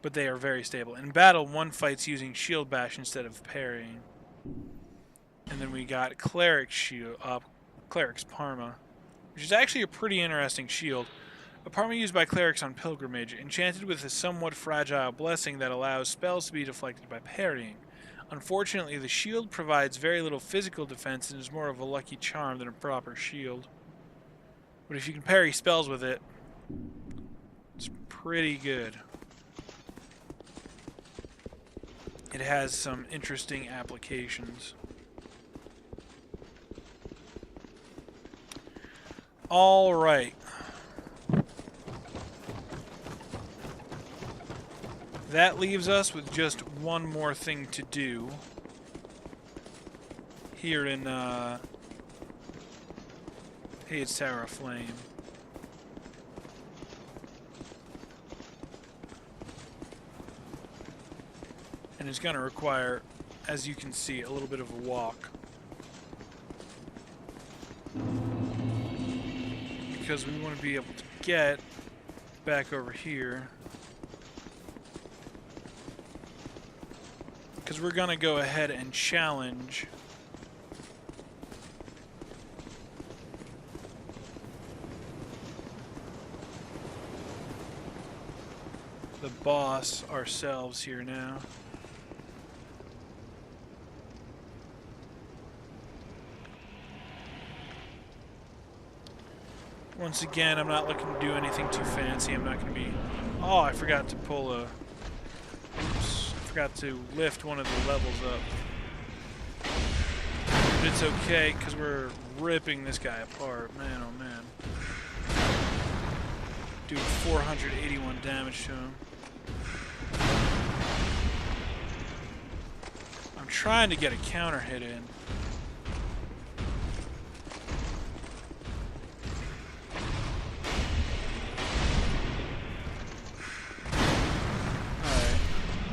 In battle, one fights using shield bash instead of parrying. And then we got Cleric's shield, Cleric's Parma, which is actually a pretty interesting shield. A Parma used by clerics on pilgrimage, enchanted with a somewhat fragile blessing that allows spells to be deflected by parrying. Unfortunately, the shield provides very little physical defense and is more of a lucky charm than a proper shield. But if you can parry spells with it, it's pretty good. It has some interesting applications. All right. That leaves us with just one more thing to do here in Hades Tower of Flame. And it's going to require, as you can see, a little bit of a walk. Because we want to be able to get back over here. Because we're going to go ahead and challenge the boss ourselves here now. Once again, I'm not looking to do anything too fancy. I'm not going to be... Oh, I forgot to pull a... Oops. I forgot to lift one of the levels up. But it's okay, because we're ripping this guy apart. Man, oh man. Doing 481 damage to him. I'm trying to get a counter hit in.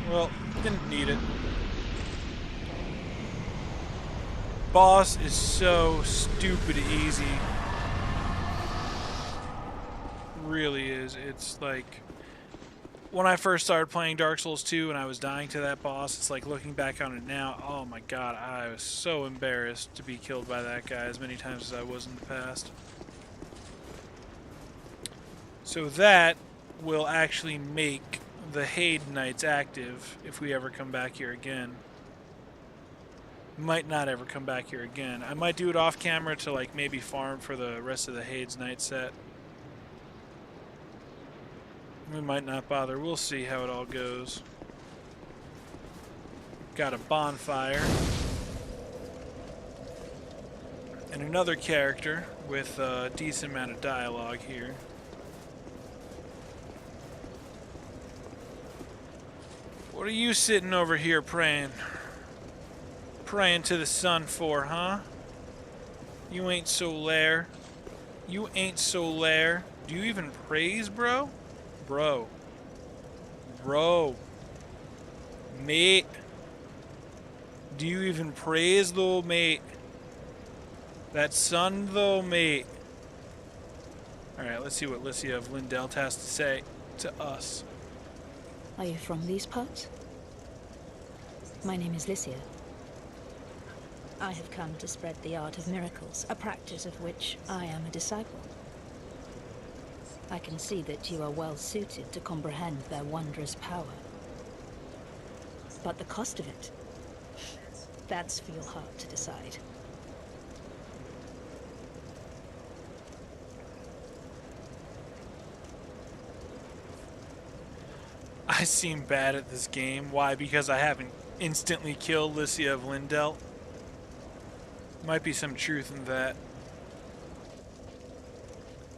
Well, didn't need it. Boss is so stupid easy. Really is. It's like when I first started playing Dark Souls 2 and I was dying to that boss, it's like looking back on it now, oh my god, I was so embarrassed to be killed by that guy as many times as I was in the past. So that will actually make the Haid Knights active if we ever come back here again. Might not ever come back here again. I might do it off camera to like maybe farm for the rest of the Haid's Knight set. We might not bother. We'll see how it all goes. Got a bonfire. And another character with a decent amount of dialogue here. What are you sitting over here praying? Praying to the sun for, huh? You ain't so lair. You ain't so lair. Do you even praise, bro? Bro. Mate. Do you even praise, though, mate? That sun, though, mate. Alright, let's see what Lycia of Lindelt has to say to us. Are you from these parts? My name is Lycia. I have come to spread the art of miracles, a practice of which I am a disciple. I can see that you are well suited to comprehend their wondrous power. But the cost of it, that's for your heart to decide. I seem bad at this game. Why? Because I haven't instantly killed Lycia of Lindelt. Might be some truth in that.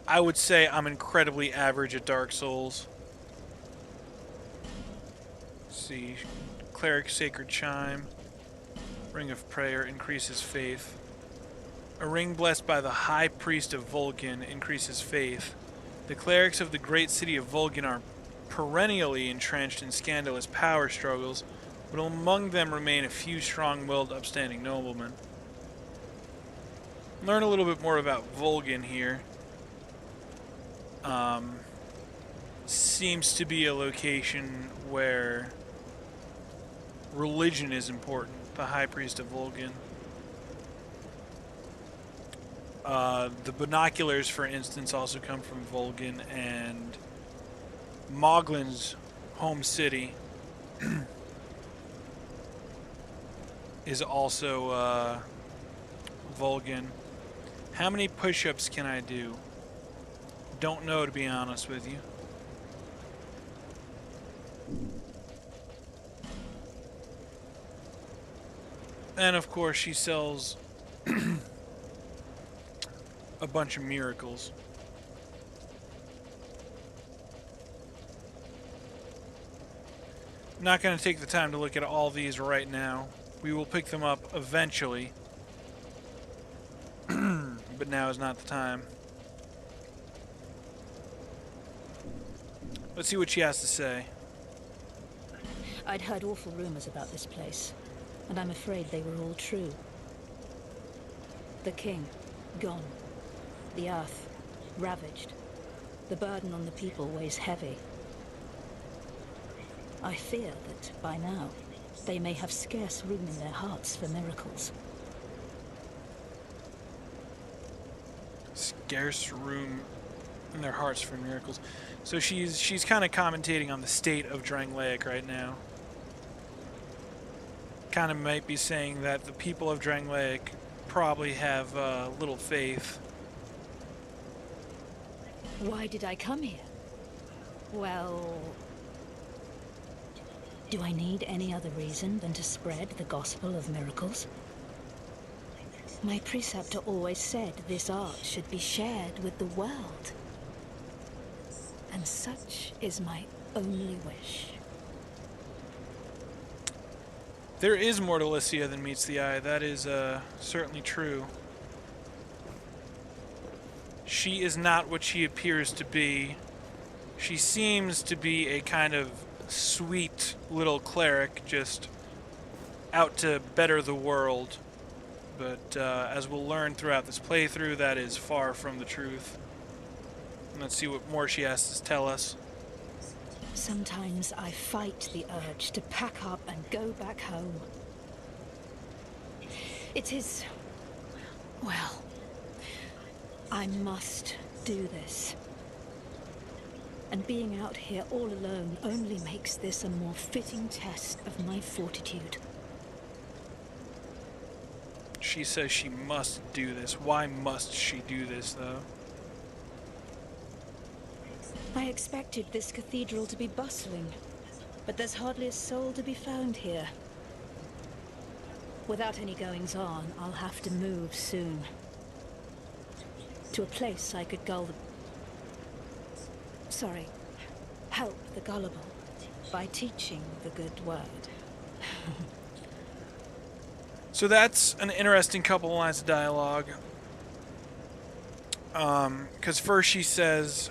I would say I'm incredibly average at Dark Souls. Let's see. Cleric Sacred Chime. Ring of Prayer increases faith. A ring blessed by the High Priest of Vulcan increases faith. The clerics of the great city of Vulcan are perennially entrenched in scandalous power struggles, but among them remain a few strong-willed, upstanding noblemen. Learn a little bit more about Vulcan here. Seems to be a location where religion is important. The High Priest of Vulcan. The binoculars, for instance, also come from Volgan, and Moglin's home city is also Volgan. How many push-ups can I do? Don't know, to be honest with you. And of course she sells a bunch of miracles. Not going to take the time to look at all these right now. We will pick them up eventually. But now is not the time. Let's see what she has to say. I'd heard awful rumors about this place, and I'm afraid they were all true. The king, gone. The earth, ravaged. The burden on the people weighs heavy. I fear that, by now, they may have scarce room in their hearts for miracles. Scarce room in their hearts for miracles. So she's kind of commentating on the state of Drangleic right now. Kind of might be saying that the people of Drangleic probably have little faith. Why did I come here? Well, do I need any other reason than to spread the gospel of miracles? My preceptor always said this art should be shared with the world. And such is my only wish. There is more to Lycia than meets the eye. That is certainly true. She is not what she appears to be. She seems to be a kind of sweet little cleric, just out to better the world. But as we'll learn throughout this playthrough, that is far from the truth. Let's see what more she has to tell us. Sometimes I fight the urge to pack up and go back home. It is... well, I must do this. And being out here all alone only makes this a more fitting test of my fortitude. She says she must do this. Why must she do this, though? I expected this cathedral to be bustling, but there's hardly a soul to be found here. Without any goings-on, I'll have to move soon. To a place I could help the gullible by teaching the good word. So that's an interesting couple lines of dialogue. Because first she says,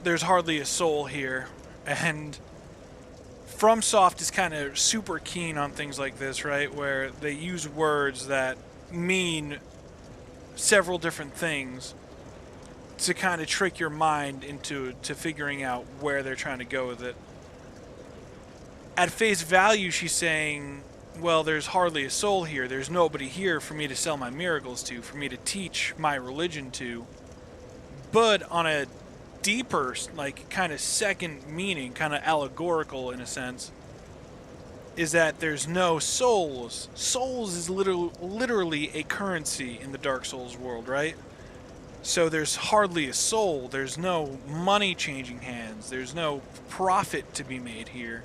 there's hardly a soul here, and FromSoft is kind of super keen on things like this, right? Where they use words that mean several different things to kind of trick your mind into figuring out where they're trying to go with it. At face value, she's saying, well, there's hardly a soul here. There's nobody here for me to sell my miracles to, for me to teach my religion to. But on a deeper, like, kind of second meaning, kind of allegorical in a sense, is that there's no souls. Souls is literally a currency in the Dark Souls world, right? So there's hardly a soul. There's no money changing hands. There's no profit to be made here.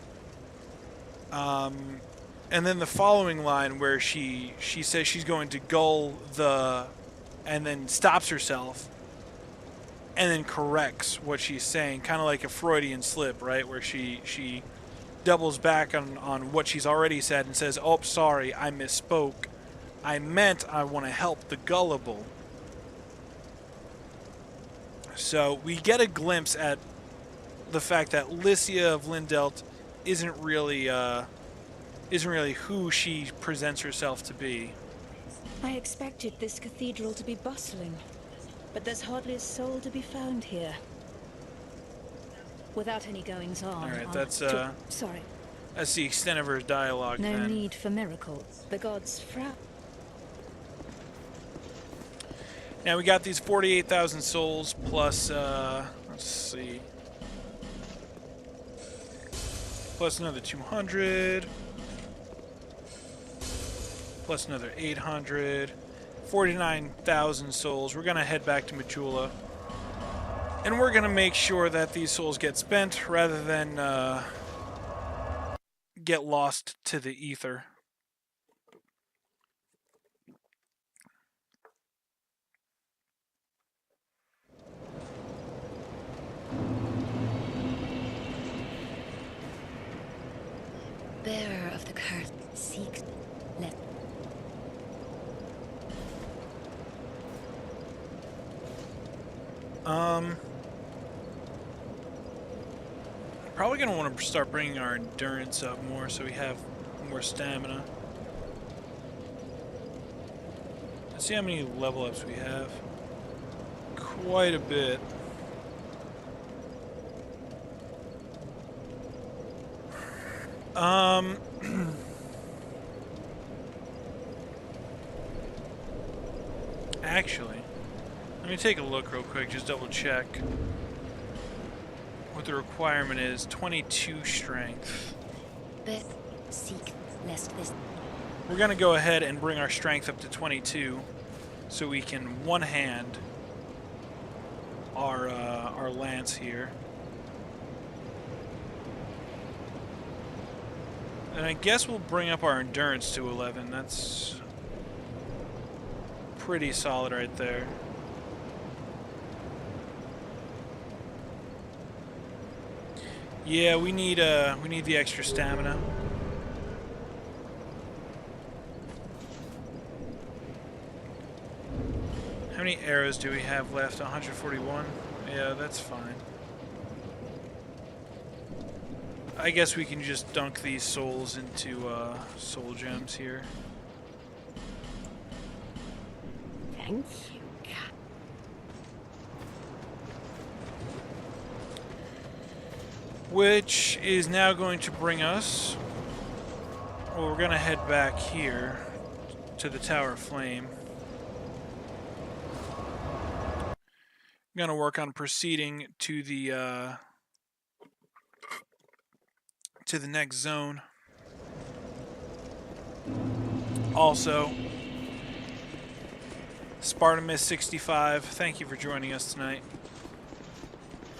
And then the following line where she says she's going to gull the... and then stops herself and then corrects what she's saying, kind of like a Freudian slip, right? Where she doubles back on what she's already said and says, oh, sorry, I misspoke. I meant I want to help the gullible. So we get a glimpse at the fact that Lycia of Lindelt isn't really who she presents herself to be. I expected this cathedral to be bustling, but there's hardly a soul to be found here. Without any goings-on... Alright, that's sorry. That's the extent of her dialogue, No then. need for miracle. The gods frown. Now we got these 48,000 souls plus, let's see, plus another 200, plus another 800, 49,000 souls. We're gonna head back to Majula, and we're gonna make sure that these souls get spent rather than get lost to the ether. Bearer of the curse, seek, let. Probably gonna want to start bringing our endurance up more so we have more stamina. Let's see how many level ups we have. Quite a bit. Actually, let me take a look real quick, just double check what the requirement is. 22 strength. Beth, seek, lest this. We're gonna go ahead and bring our strength up to 22 so we can one-hand our lance here. And I guess we'll bring up our endurance to 11. That's pretty solid right there. Yeah, we need the extra stamina. How many arrows do we have left? 141? Yeah, that's fine. I guess we can just dunk these souls into soul gems here. Thank you. Which is now going to bring us... Well, we're going to head back here to the Tower of Flame. I'm going to work on proceeding to the next zone. Also, Spartamus 65, thank you for joining us tonight.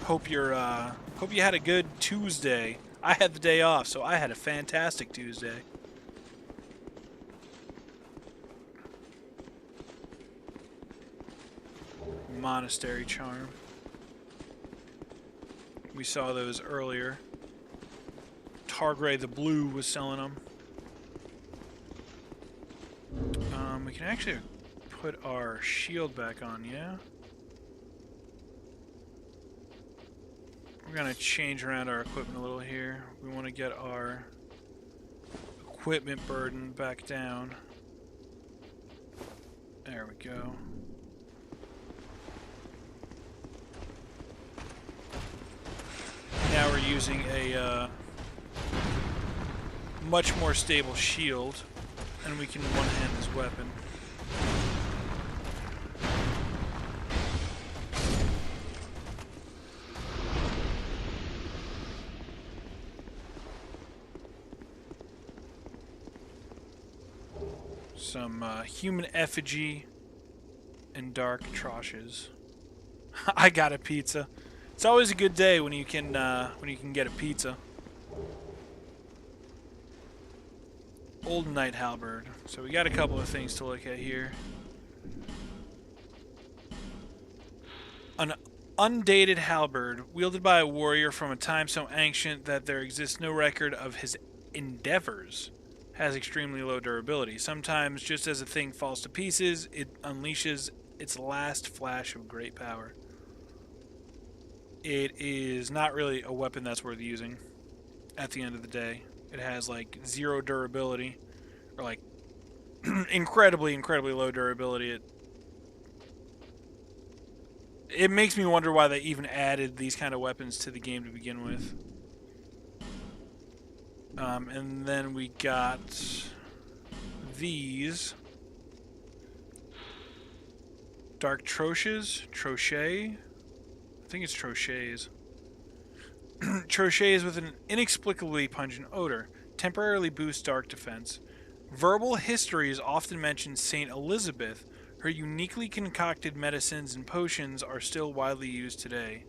Hope you had a good Tuesday. I had the day off, so I had a fantastic Tuesday. Monastery charm. We saw those earlier. Targray the Blue was selling them. We can actually put our shield back on, yeah? We're going to change around our equipment a little here. We want to get our equipment burden back down. There we go. Now we're using a much more stable shield, and we can one-hand this weapon. Some human effigy and dark troshes. I got a pizza. It's always a good day when you can get a pizza. Old Knight Halberd. So we got a couple of things to look at here. An undated halberd wielded by a warrior from a time so ancient that there exists no record of his endeavors has extremely low durability. Sometimes, just as a thing falls to pieces, it unleashes its last flash of great power. It is not really a weapon that's worth using at the end of the day. It has like 0 durability, or like incredibly low durability. It makes me wonder why they even added these kind of weapons to the game to begin with. And then we got these. Dark Troches? Trochet? I think it's Troches. Troches with an inexplicably pungent odor. Temporarily boosts dark defense. Verbal histories often mention Saint Elizabeth. Her uniquely concocted medicines and potions are still widely used today.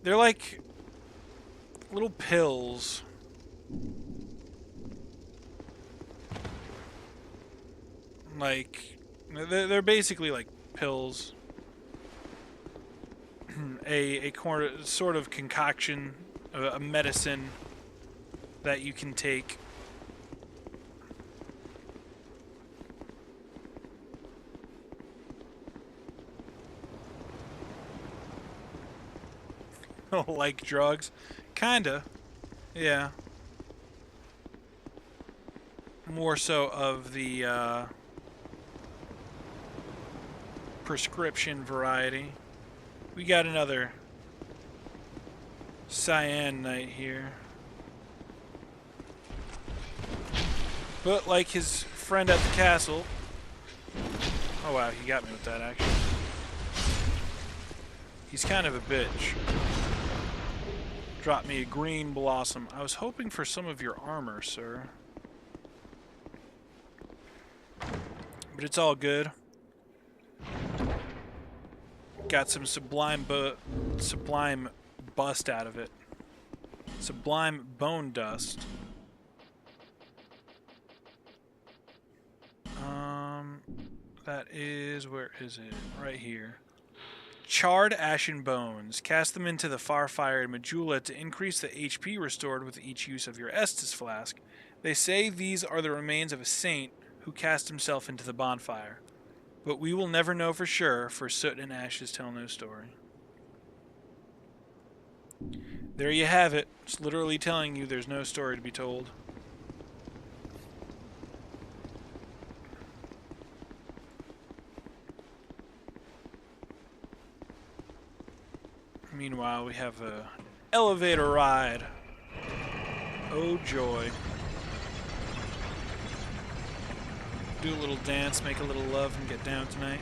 They're like little pills. Like, they're basically like pills. a sort of concoction, a medicine that you can take. Like drugs? Kinda. Yeah. More so of the prescription variety. We got another cyan knight here. But like his friend at the castle. Oh wow, he got me with that actually. He's kind of a bitch. Drop me a green blossom. I was hoping for some of your armor, sir. But it's all good. Got some sublime bust out of it. Sublime bone dust. That is, where is it? Right here. Charred ashen bones. Cast them into the far-fired medulla to increase the HP restored with each use of your Estus flask. They say these are the remains of a saint who cast himself into the bonfire. But we will never know for sure, for soot and ashes tell no story. There you have it. It's literally telling you there's no story to be told. Meanwhile, we have a elevator ride. Oh joy. Do a little dance, make a little love, and get down tonight.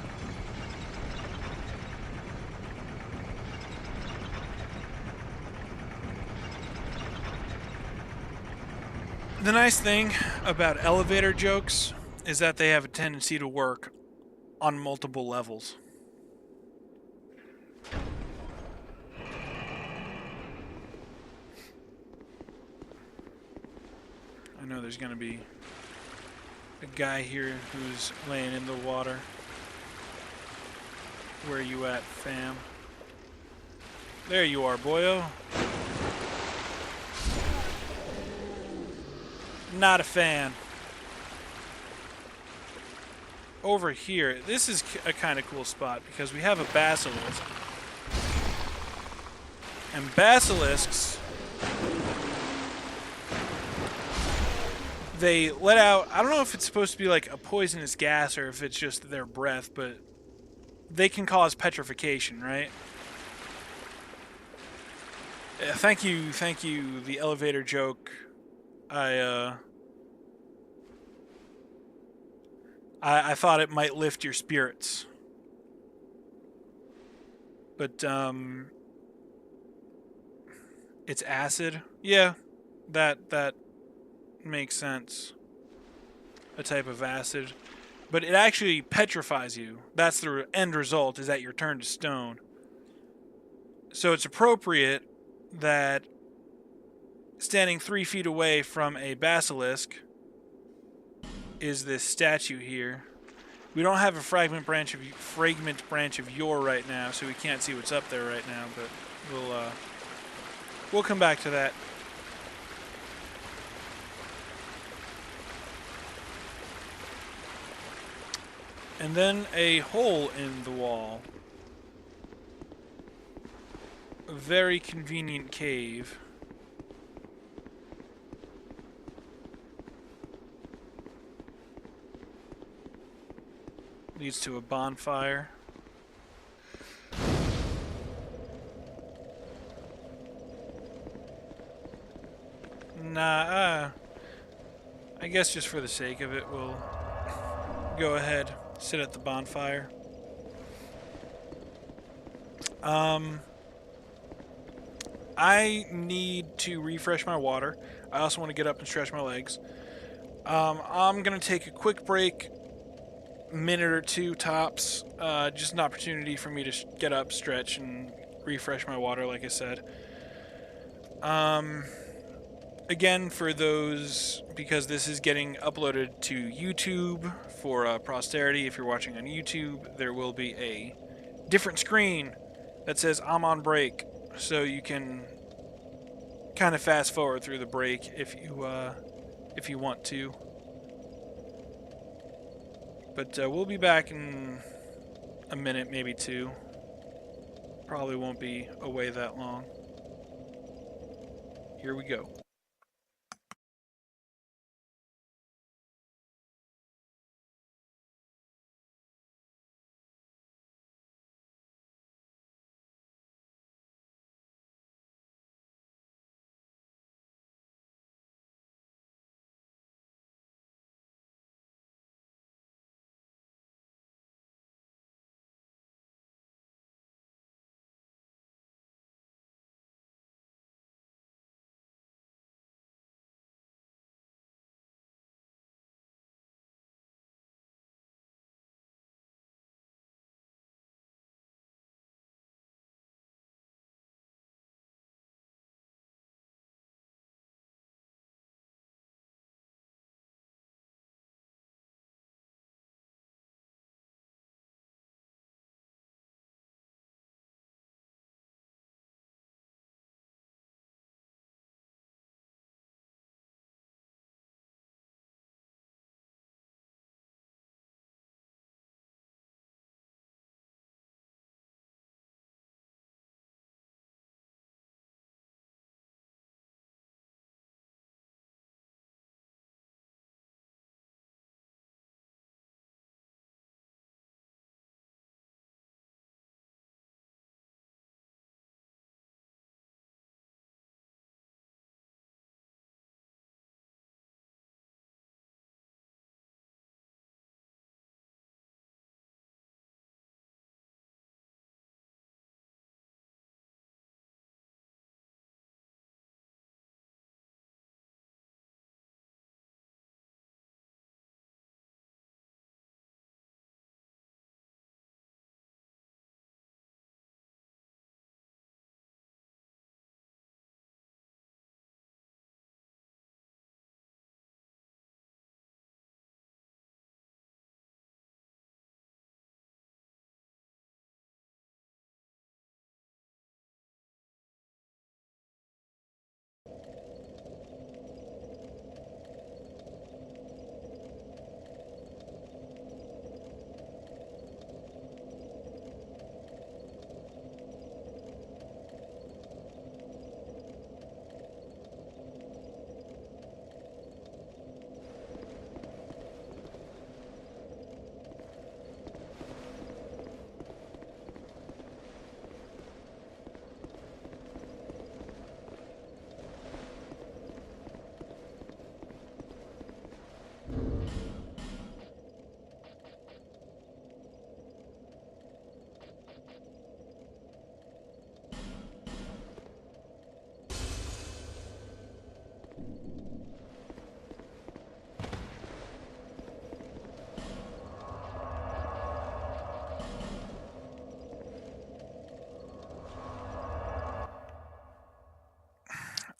The nice thing about elevator jokes is that they have a tendency to work on multiple levels. I know there's going to be a guy here who's laying in the water. Where are you at, fam? There you are, boyo. Not a fan. Over here, this is a kind of cool spot because we have a basilisk. And basilisks, they let out, I don't know if it's supposed to be like a poisonous gas or if it's just their breath, but they can cause petrification, right? Thank you, the elevator joke. I thought it might lift your spirits. But, it's acid? Yeah, that makes sense. A type of acid. But it actually petrifies you. That's the end result, is that you're turned to stone. So it's appropriate that standing 3 feet away from a basilisk is this statue here. We don't have a fragment branch of yore right now, so we can't see what's up there right now, but we'll come back to that. And then a hole in the wall. A very convenient cave. Leads to a bonfire. Nah, I guess just for the sake of it, we'll go ahead. sit at the bonfire. I need to refresh my water. I also want to get up and stretch my legs. I'm going to take a quick break, minute or two tops, just an opportunity for me to get up, stretch, and refresh my water, like I said. Again, for those, because this is getting uploaded to YouTube for posterity, if you're watching on YouTube, there will be a different screen that says I'm on break, so you can kind of fast forward through the break if you want to. But we'll be back in a minute, maybe two. Probably won't be away that long. Here we go.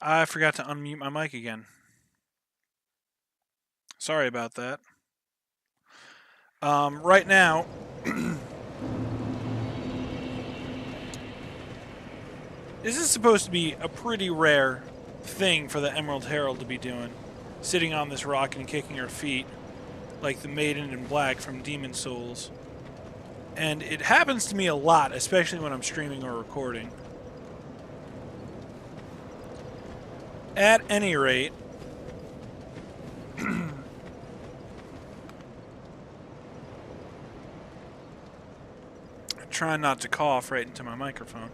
I forgot to unmute my mic again. Sorry about that. Right now, this is supposed to be a pretty rare thing for the Emerald Herald to be doing. Sitting on this rock and kicking her feet, like the Maiden in Black from Demon Souls. And it happens to me a lot, especially when I'm streaming or recording. At any rate, trying not to cough right into my microphone.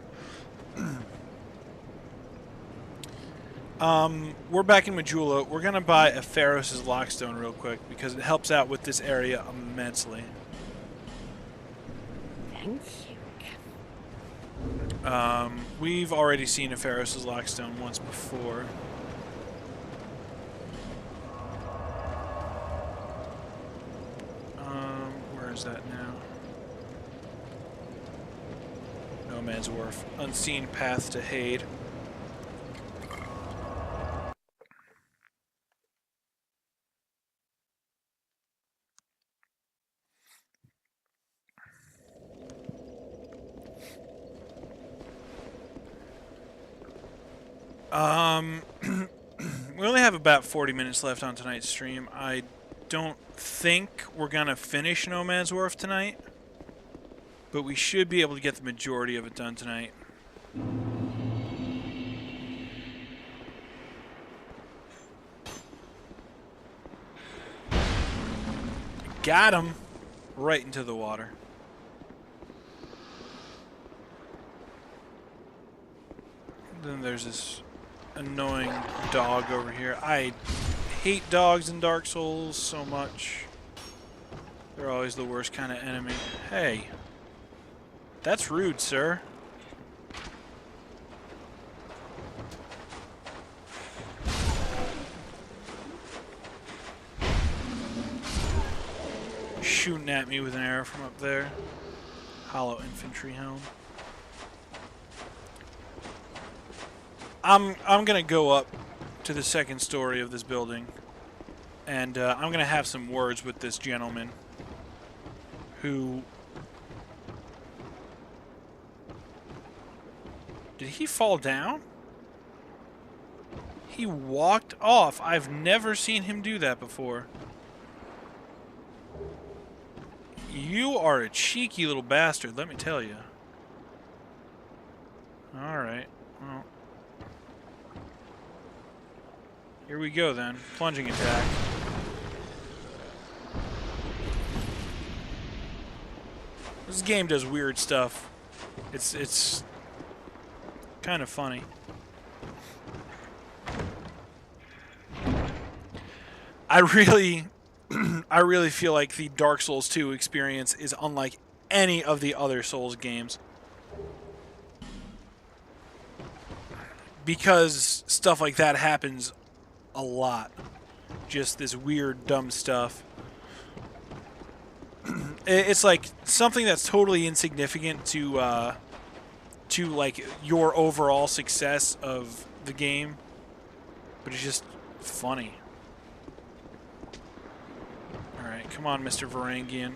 We're back in Majula. We're going to buy a Pharos' Lockstone real quick because it helps out with this area immensely. Thank you. We've already seen a Pharos' Lockstone once before. Where is that now? No Man's Wharf. Unseen Path to Hade. We only have about 40 minutes left on tonight's stream. I don't think we're gonna finish No Man's Wharf tonight, but we should be able to get the majority of it done tonight. Got him! Right into the water. Then there's this annoying dog over here. I hate dogs in Dark Souls so much. They're always the worst kind of enemy. Hey. That's rude, sir. Shooting at me with an arrow from up there. Hollow infantry helm. I'm gonna go up to the second story of this building, and I'm gonna have some words with this gentleman who... Did he fall down? He walked off. I've never seen him do that before. You are a cheeky little bastard, let me tell you. Alright, well... Here we go then. Plunging attack. This game does weird stuff. It's kind of funny. I really feel like the Dark Souls 2 experience is unlike any of the other Souls games. Because stuff like that happens a lot. Just this weird, dumb stuff. It's like something that's totally insignificant to like your overall success of the game, but it's just funny. All right, come on, Mr. Varangian.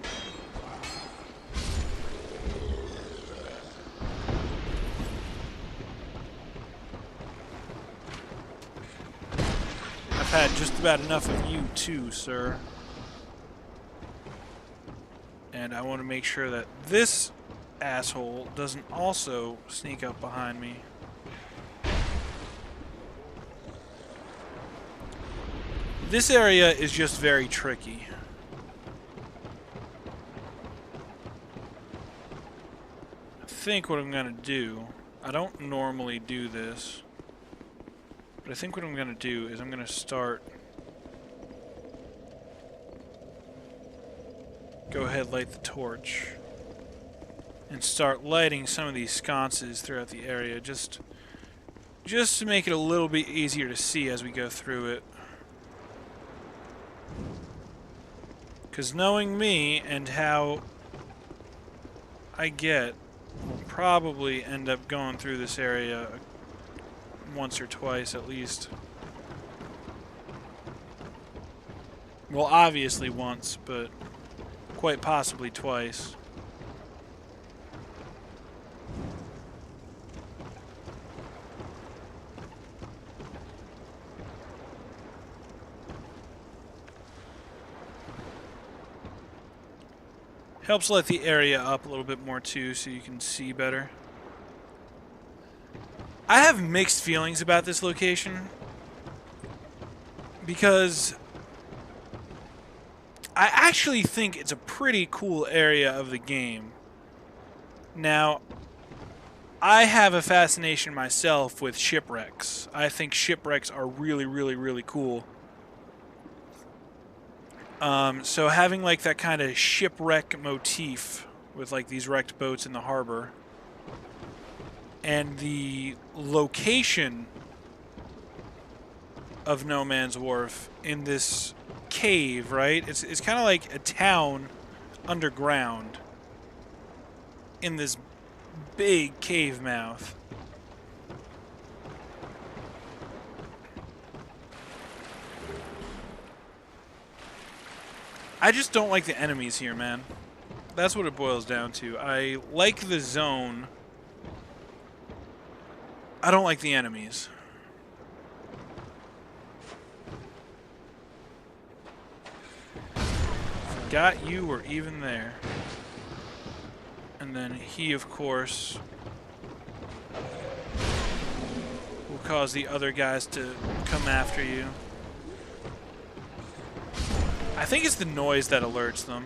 I've had just about enough of you too, sir. And I want to make sure that this asshole doesn't also sneak up behind me. This area is just very tricky. I think what I'm going to do, I don't normally do this, but I think what I'm going to do is I'm going to start... Go ahead, light the torch. And start lighting some of these sconces throughout the area, just to make it a little bit easier to see as we go through it. Because knowing me and how I get, we'll probably end up going through this area once or twice at least. Well, obviously once, but quite possibly twice. Helps light the area up a little bit more too, so you can see better. I have mixed feelings about this location because I actually think it's a pretty cool area of the game. Now, I have a fascination myself with shipwrecks. I think shipwrecks are really, really, really cool. So having like that kind of shipwreck motif with like these wrecked boats in the harbor. And the location of No Man's Wharf in this cave, right? It's kind of like a town underground in this big cave mouth. I just don't like the enemies here, man. That's what it boils down to. I like the zone. I don't like the enemies. Forgot you were even there. And then he, of course, will cause the other guys to come after you. I think it's the noise that alerts them.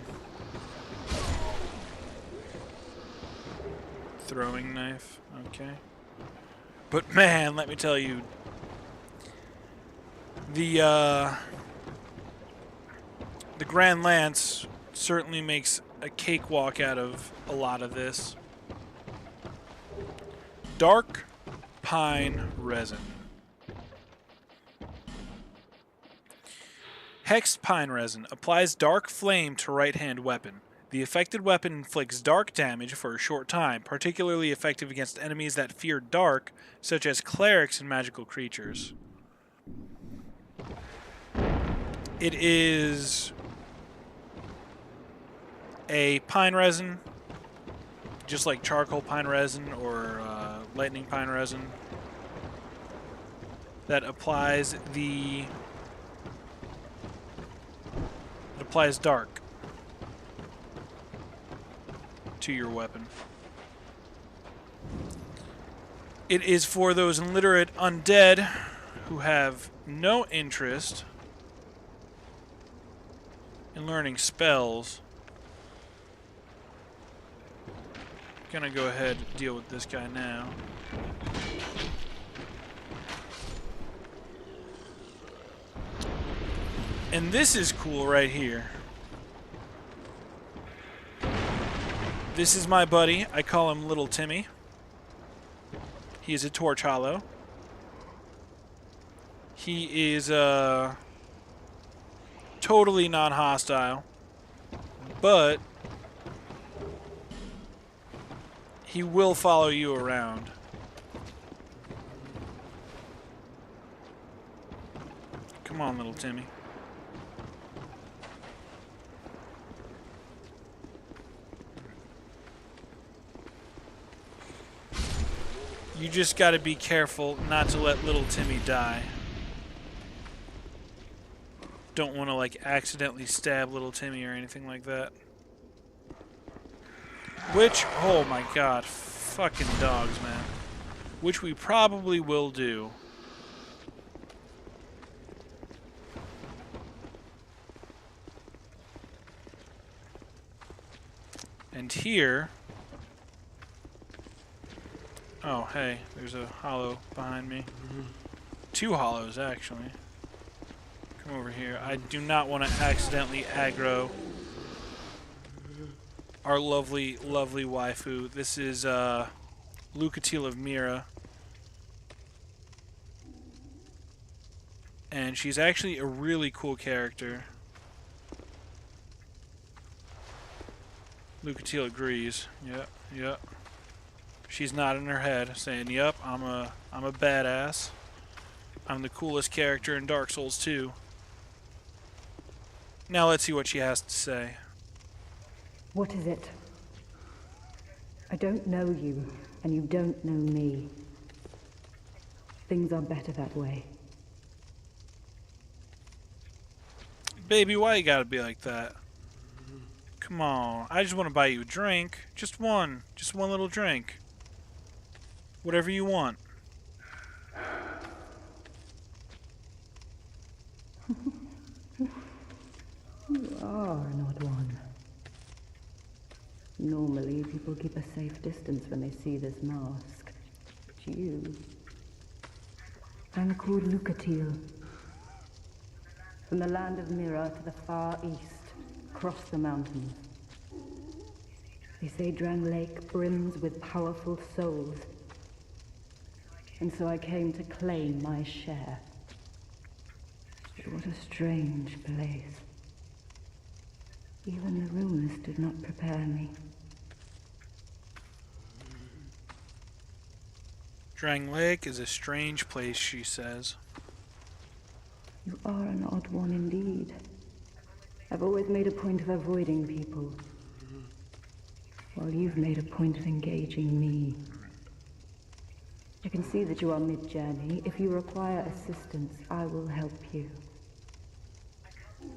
Throwing knife, okay. But man, let me tell you, the Grand Lance certainly makes a cakewalk out of a lot of this. Dark pine resin. Hexed pine resin applies dark flame to right-hand weapon. The affected weapon inflicts dark damage for a short time, particularly effective against enemies that fear dark, such as clerics and magical creatures. It is a pine resin, just like charcoal pine resin or lightning pine resin, that applies dark to your weapon. It is for those illiterate undead who have no interest in learning spells. Gonna go ahead and deal with this guy now. And this is cool right here. This is my buddy. I call him Little Timmy. He is a torch hollow. He is totally non-hostile, but he will follow you around. Come on, Little Timmy. You just gotta be careful not to let Little Timmy die. Don't want to like accidentally stab Little Timmy or anything like that. Which, oh my god, fucking dogs, man. Which we probably will do. And here... Oh, hey, there's a hollow behind me. Two hollows, actually. Come over here. I do not want to accidentally aggro our lovely, lovely waifu. This is Lucatile of Mira. And she's actually a really cool character. Lucatile agrees. Yep, yep. She's nodding her head, saying, "Yep, I'm a badass. I'm the coolest character in Dark Souls 2." Now let's see what she has to say. What is it? I don't know you, and you don't know me. Things are better that way. Baby, why you gotta be like that? Come on, I just want to buy you a drink. Just one little drink. Whatever you want. You are an odd one. Normally, people keep a safe distance when they see this mask. But you... I'm called Lucatile. From the land of Mira to the far east, across the mountains. They say Drangleic brims with powerful souls. And so I came to claim my share. But what a strange place. Even the rumors did not prepare me. Drangleic is a strange place, she says. You are an odd one indeed. I've always made a point of avoiding people, while you've made a point of engaging me. I can see that you are mid-journey. If you require assistance, I will help you.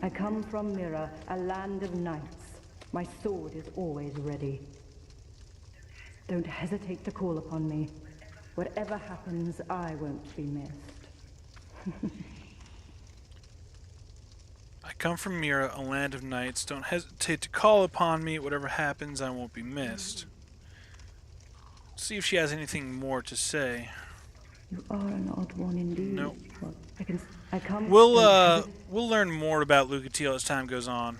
I come from Mira, a land of knights. My sword is always ready. Don't hesitate to call upon me. Whatever happens, I won't be missed. I come from Mira, a land of knights. Don't hesitate to call upon me. Whatever happens, I won't be missed. See if she has anything more to say. You are an odd one indeed. Nope. Well, I come. We'll learn more about Lucatiel as time goes on,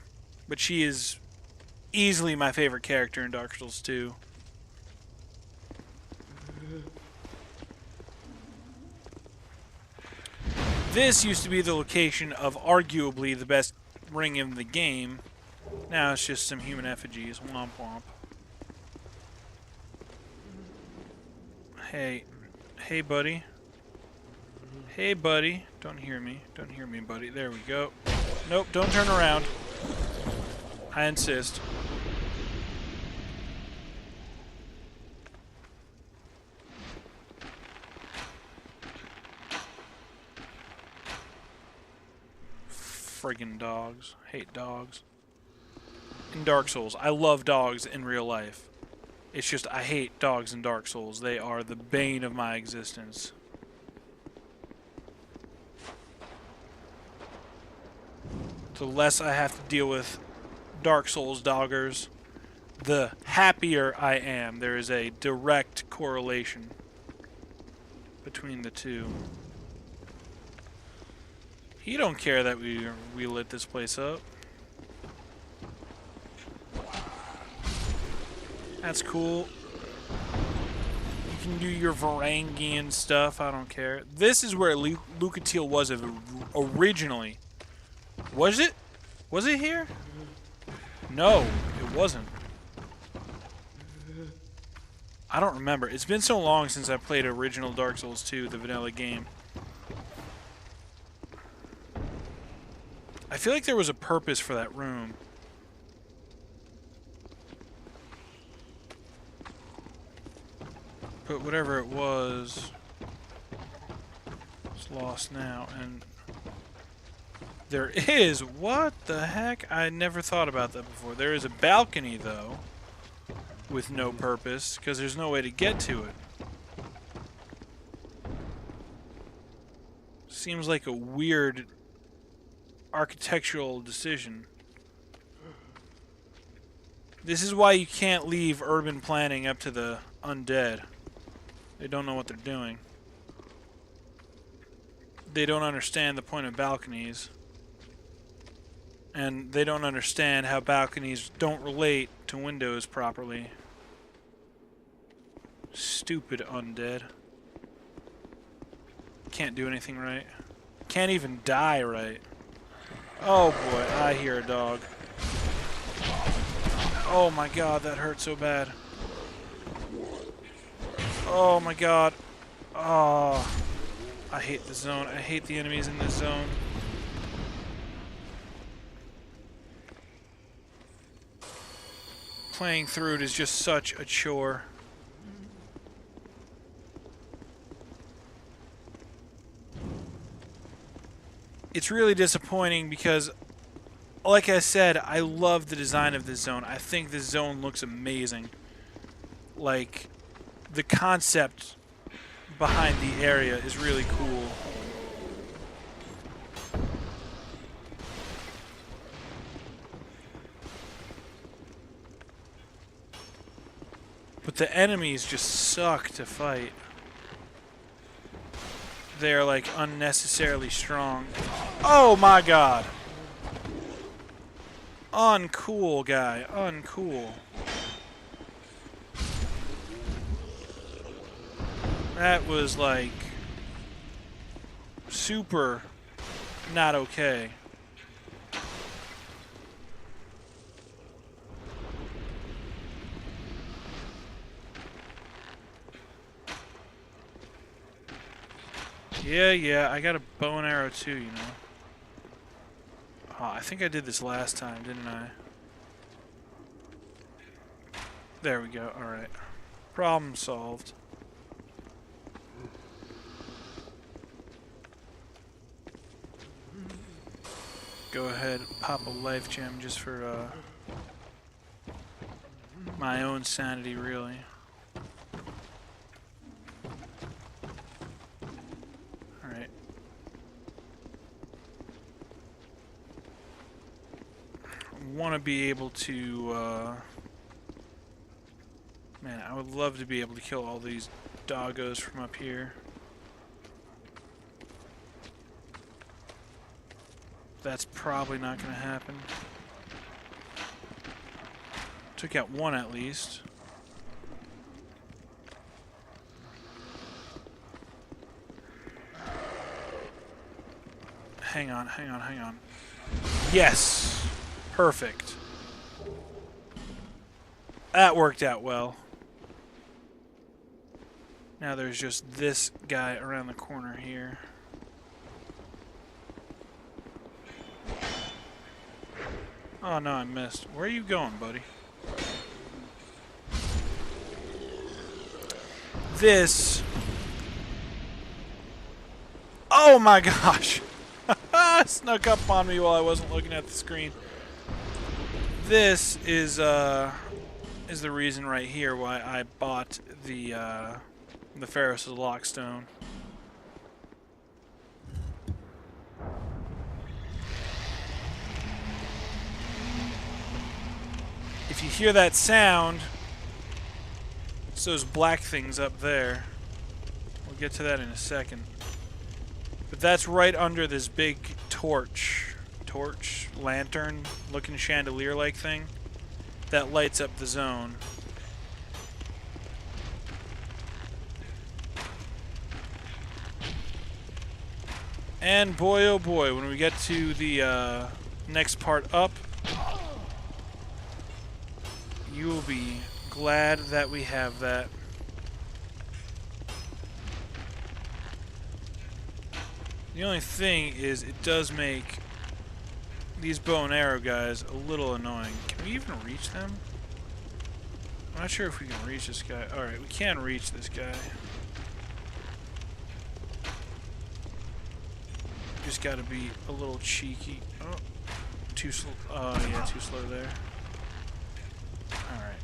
but she is easily my favorite character in Dark Souls 2. This used to be the location of arguably the best ring in the game. Now it's just some human effigies. Womp womp. Hey. Hey, buddy. Hey, buddy. Don't hear me. Don't hear me, buddy. There we go. Nope, don't turn around. I insist. Friggin' dogs. Hate dogs. In Dark Souls. I love dogs in real life. It's just I hate dogs in Dark Souls. They are the bane of my existence. The less I have to deal with Dark Souls doggers, the happier I am. There is a direct correlation between the two. He don't care that we lit this place up. That's cool. You can do your Varangian stuff. I don't care. This is where Lucatiel was originally. Was it? Was it here? No, it wasn't. I don't remember. It's been so long since I played original Dark Souls 2, the vanilla game. I feel like there was a purpose for that room. But whatever it was, it's lost now. And there is, what the heck? I never thought about that before. There is a balcony, though, with no purpose, because there's no way to get to it. Seems like a weird architectural decision. This is why you can't leave urban planning up to the undead. They don't know what they're doing. They don't understand the point of balconies. And they don't understand how balconies don't relate to windows properly. Stupid undead. Can't do anything right. Can't even die right. Oh boy, I hear a dog. Oh my god, that hurt so bad. Oh my god. Oh. I hate the zone. I hate the enemies in this zone. Playing through it is just such a chore. It's really disappointing because, like I said, I love the design of this zone. I think this zone looks amazing. Like, the concept behind the area is really cool. But the enemies just suck to fight. They're like unnecessarily strong. Oh my god! Uncool, guy. Uncool. That was like super not okay. Yeah, I got a bow and arrow too, you know. Oh, I think I did this last time, didn't I? There we go, alright. Problem solved. Go ahead, pop a life gem just for my own sanity, really. Alright. Want to be able to, man, I would love to be able to kill all these doggos from up here. That's probably not going to happen. Took out one at least. Hang on. Yes! Perfect. That worked out well. Now there's just this guy around the corner here. Oh no, I missed. Where are you going, buddy? This... Oh my gosh! Snuck up on me while I wasn't looking at the screen. This is the reason right here why I bought the Pharos' Lockstone. If you hear that sound, it's those black things up there. We'll get to that in a second. But that's right under this big lantern looking chandelier like thing that lights up the zone. And boy oh boy, when we get to the next part up, you will be glad that we have that. The only thing is, it does make these bow and arrow guys a little annoying. Can we even reach them? I'm not sure if we can reach this guy. Alright, we can reach this guy. Just gotta be a little cheeky. Oh, too slow. Oh, yeah, too slow there. Alright.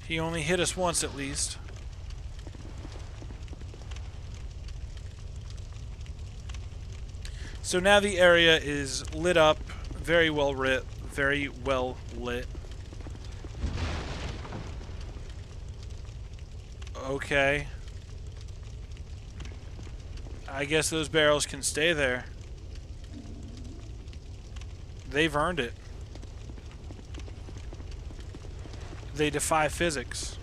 He only hit us once at least. So now the area is lit up, very well lit. Okay. I guess those barrels can stay there. They've earned it. They defy physics.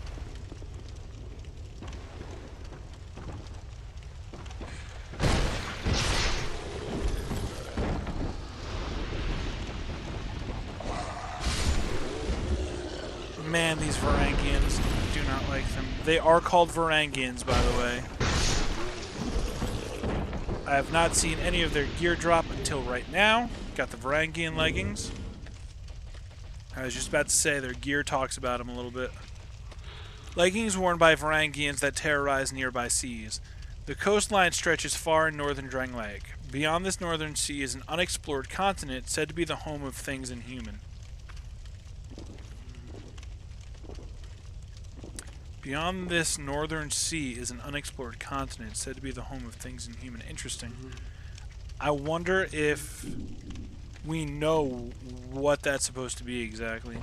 Man, these Varangians, do not like them. They are called Varangians, by the way. I have not seen any of their gear drop until right now. Got the Varangian leggings. I was just about to say their gear talks about them a little bit. Leggings worn by Varangians that terrorize nearby seas. The coastline stretches far in northern Drangleic. Beyond this northern sea is an unexplored continent said to be the home of things inhuman. Beyond this northern sea is an unexplored continent said to be the home of things inhuman. Interesting. I wonder if we know what that's supposed to be exactly.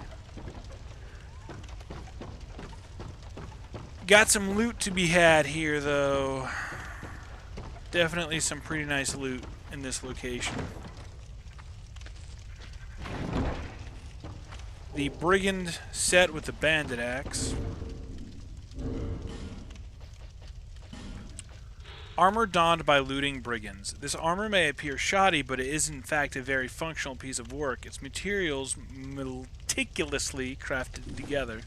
Got some loot to be had here, though. Definitely some pretty nice loot in this location. The brigand set with the bandit axe. Armor donned by looting brigands. This armor may appear shoddy, but it is in fact a very functional piece of work. Its materials meticulously crafted together.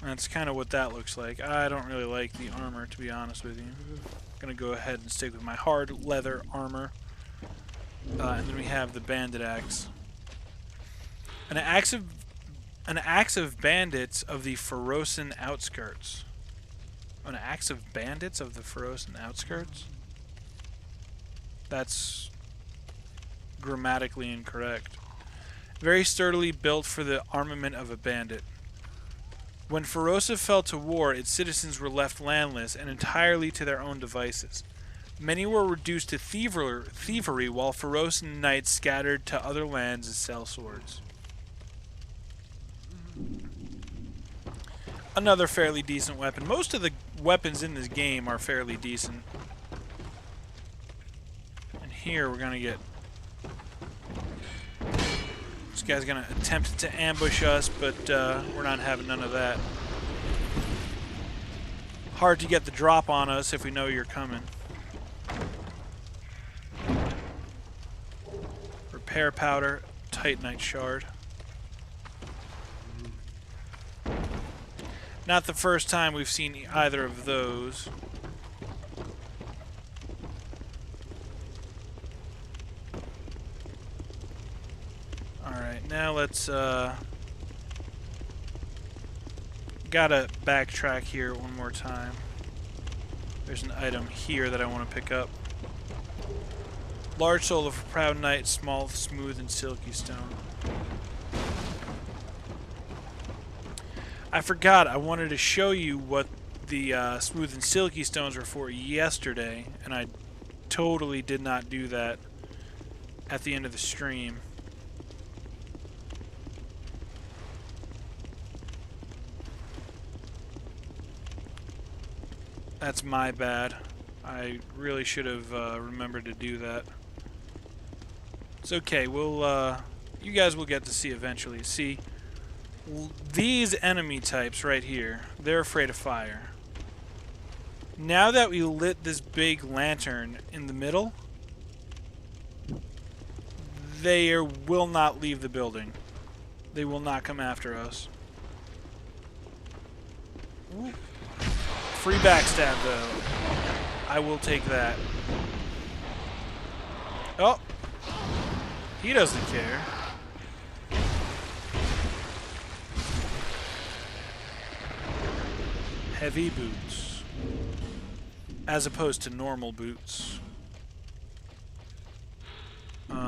That's kind of what that looks like. I don't really like the armor, to be honest with you. I'm going to go ahead and stick with my hard leather armor. And then we have the bandit axe. An axe of bandits of the Ferosan outskirts. An axe of bandits of the Ferosan outskirts? That's grammatically incorrect. Very sturdily built for the armament of a bandit. When Ferosa fell to war, its citizens were left landless and entirely to their own devices. Many were reduced to thievery, while Ferosan knights scattered to other lands and sell swords. Another fairly decent weapon. Most of the weapons in this game are fairly decent. And here we're gonna get... This guy's gonna attempt to ambush us, but we're not having none of that. Hard to get the drop on us if we know you're coming. Repair powder, titanite shard. Not the first time we've seen either of those. Alright, now let's, gotta backtrack here one more time. There's an item here that I want to pick up. Large soul of a proud knight, small, smooth, and silky stone. I forgot, I wanted to show you what the smooth and silky stones were for yesterday, and I totally did not do that at the end of the stream. That's my bad. I really should have remembered to do that. It's okay, we'll, you guys will get to see eventually. See, these enemy types right here, they're afraid of fire. Now that we lit this big lantern in the middle, they will not leave the building. They will not come after us. Ooh. Free backstab, though. I will take that. Oh! He doesn't care. Heavy boots. As opposed to normal boots. Where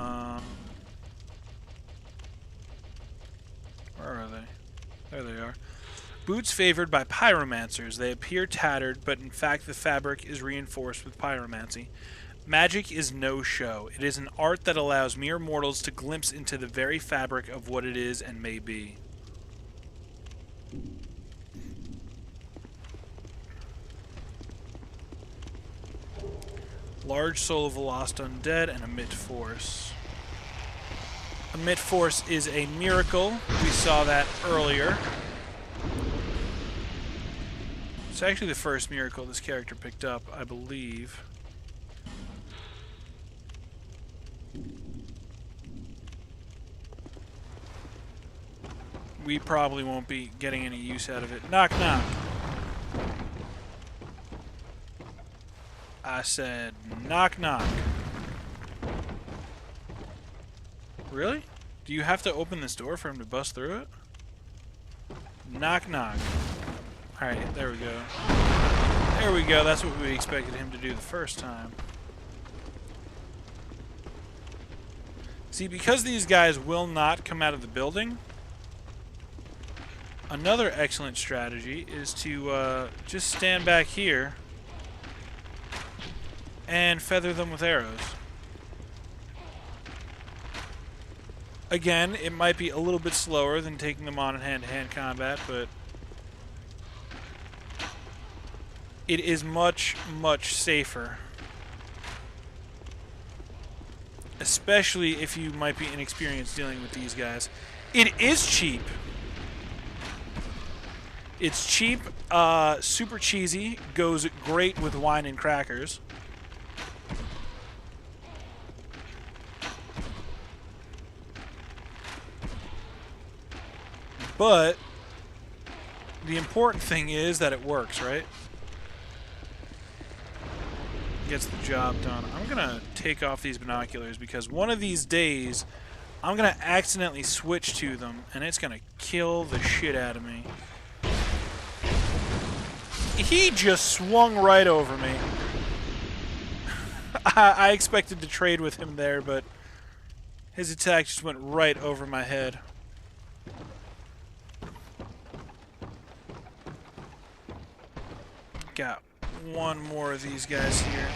are they? There they are. Boots favored by pyromancers. They appear tattered, but in fact the fabric is reinforced with pyromancy. Magic is no show. It is an art that allows mere mortals to glimpse into the very fabric of what it is and may be. Large soul of a lost undead and a mit force. A mit force is a miracle. We saw that earlier. It's actually the first miracle this character picked up, I believe. We probably won't be getting any use out of it. Knock, knock. I said, knock, knock. Really? Do you have to open this door for him to bust through it? Knock, knock. Alright, there we go. There we go, that's what we expected him to do the first time. See, because these guys will not come out of the building, another excellent strategy is to just stand back here and feather them with arrows. Again, it might be a little bit slower than taking them on in hand-to-hand combat, but it is much, much safer. Especially if you might be inexperienced dealing with these guys. It is cheap. It's cheap, super cheesy, goes great with wine and crackers. But the important thing is that it works, right? Gets the job done. I'm gonna take off these binoculars because one of these days I'm gonna accidentally switch to them and it's gonna kill the shit out of me. He just swung right over me. I expected to trade with him there, but his attack just went right over my head. Got one more of these guys here.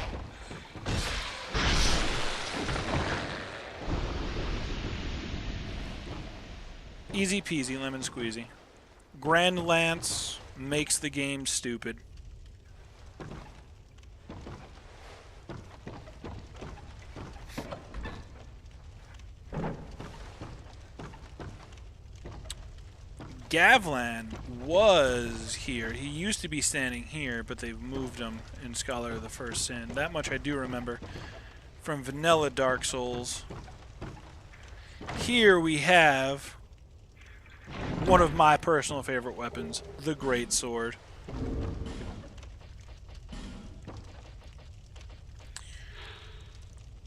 Easy peasy, lemon squeezy. Grand Lance makes the game stupid. Gavlan was here. He used to be standing here, but they've moved him in Scholar of the First Sin. That much I do remember from vanilla Dark Souls. Here we have one of my personal favorite weapons, the Great Sword.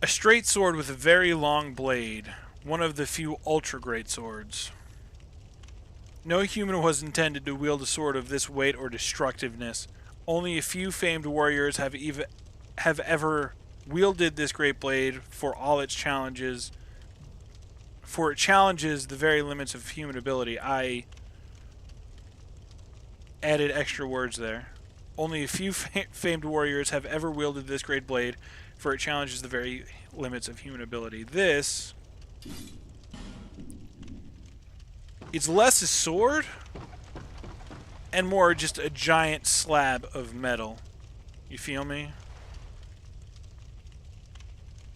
A straight sword with a very long blade, one of the few ultra great swords. No human was intended to wield a sword of this weight or destructiveness. Only a few famed warriors have ever wielded this great blade for all its challenges. For it challenges the very limits of human ability. I added extra words there. Only a few famed warriors have ever wielded this great blade, for it challenges the very limits of human ability. This... it's less a sword and more just a giant slab of metal. You feel me?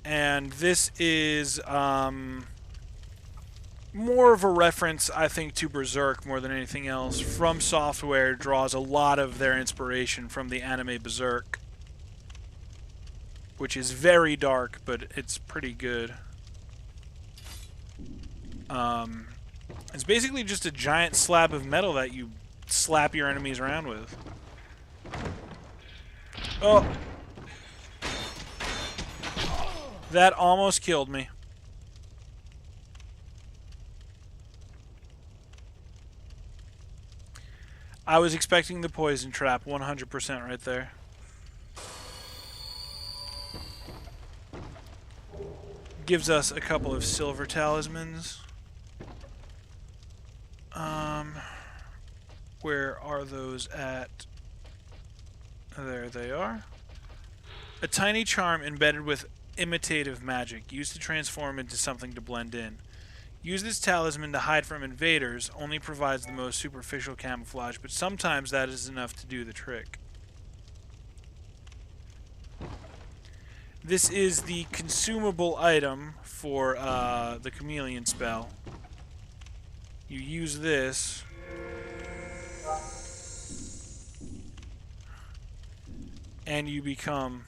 And this is more of a reference, I think, to Berserk more than anything else. From Software draws a lot of their inspiration from the anime Berserk, which is very dark, but it's pretty good. It's basically just a giant slab of metal that you slap your enemies around with. Oh! That almost killed me. I was expecting the poison trap, 100% right there. Gives us a couple of silver talismans. Where are those at? There they are. A tiny charm embedded with imitative magic, used to transform into something to blend in. Use this talisman to hide from invaders, only provides the most superficial camouflage, but sometimes that is enough to do the trick. This is the consumable item for the chameleon spell. You use this, and you become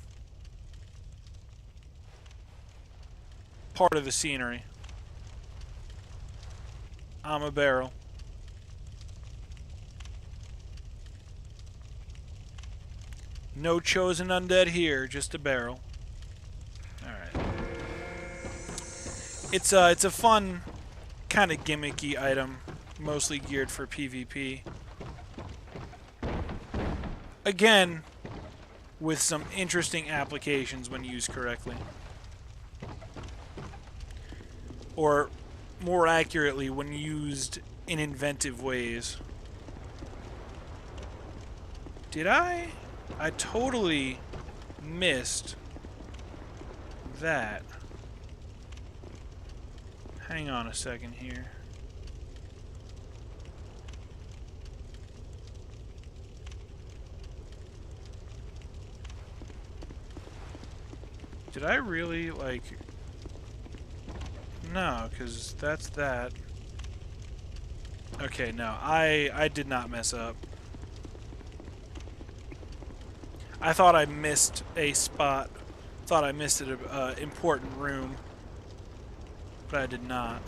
part of the scenery. I'm a barrel. No chosen undead here, just a barrel. Alright. It's a fun, kind of gimmicky item, mostly geared for PvP. Again, with some interesting applications when used correctly. Or, more accurately, when used in inventive ways. Did I? I totally missed that. Hang on a second here. Did I really, like... No, because that's that. Okay, no, I did not mess up. I thought I missed a spot. Thought I missed an important room. But I did not.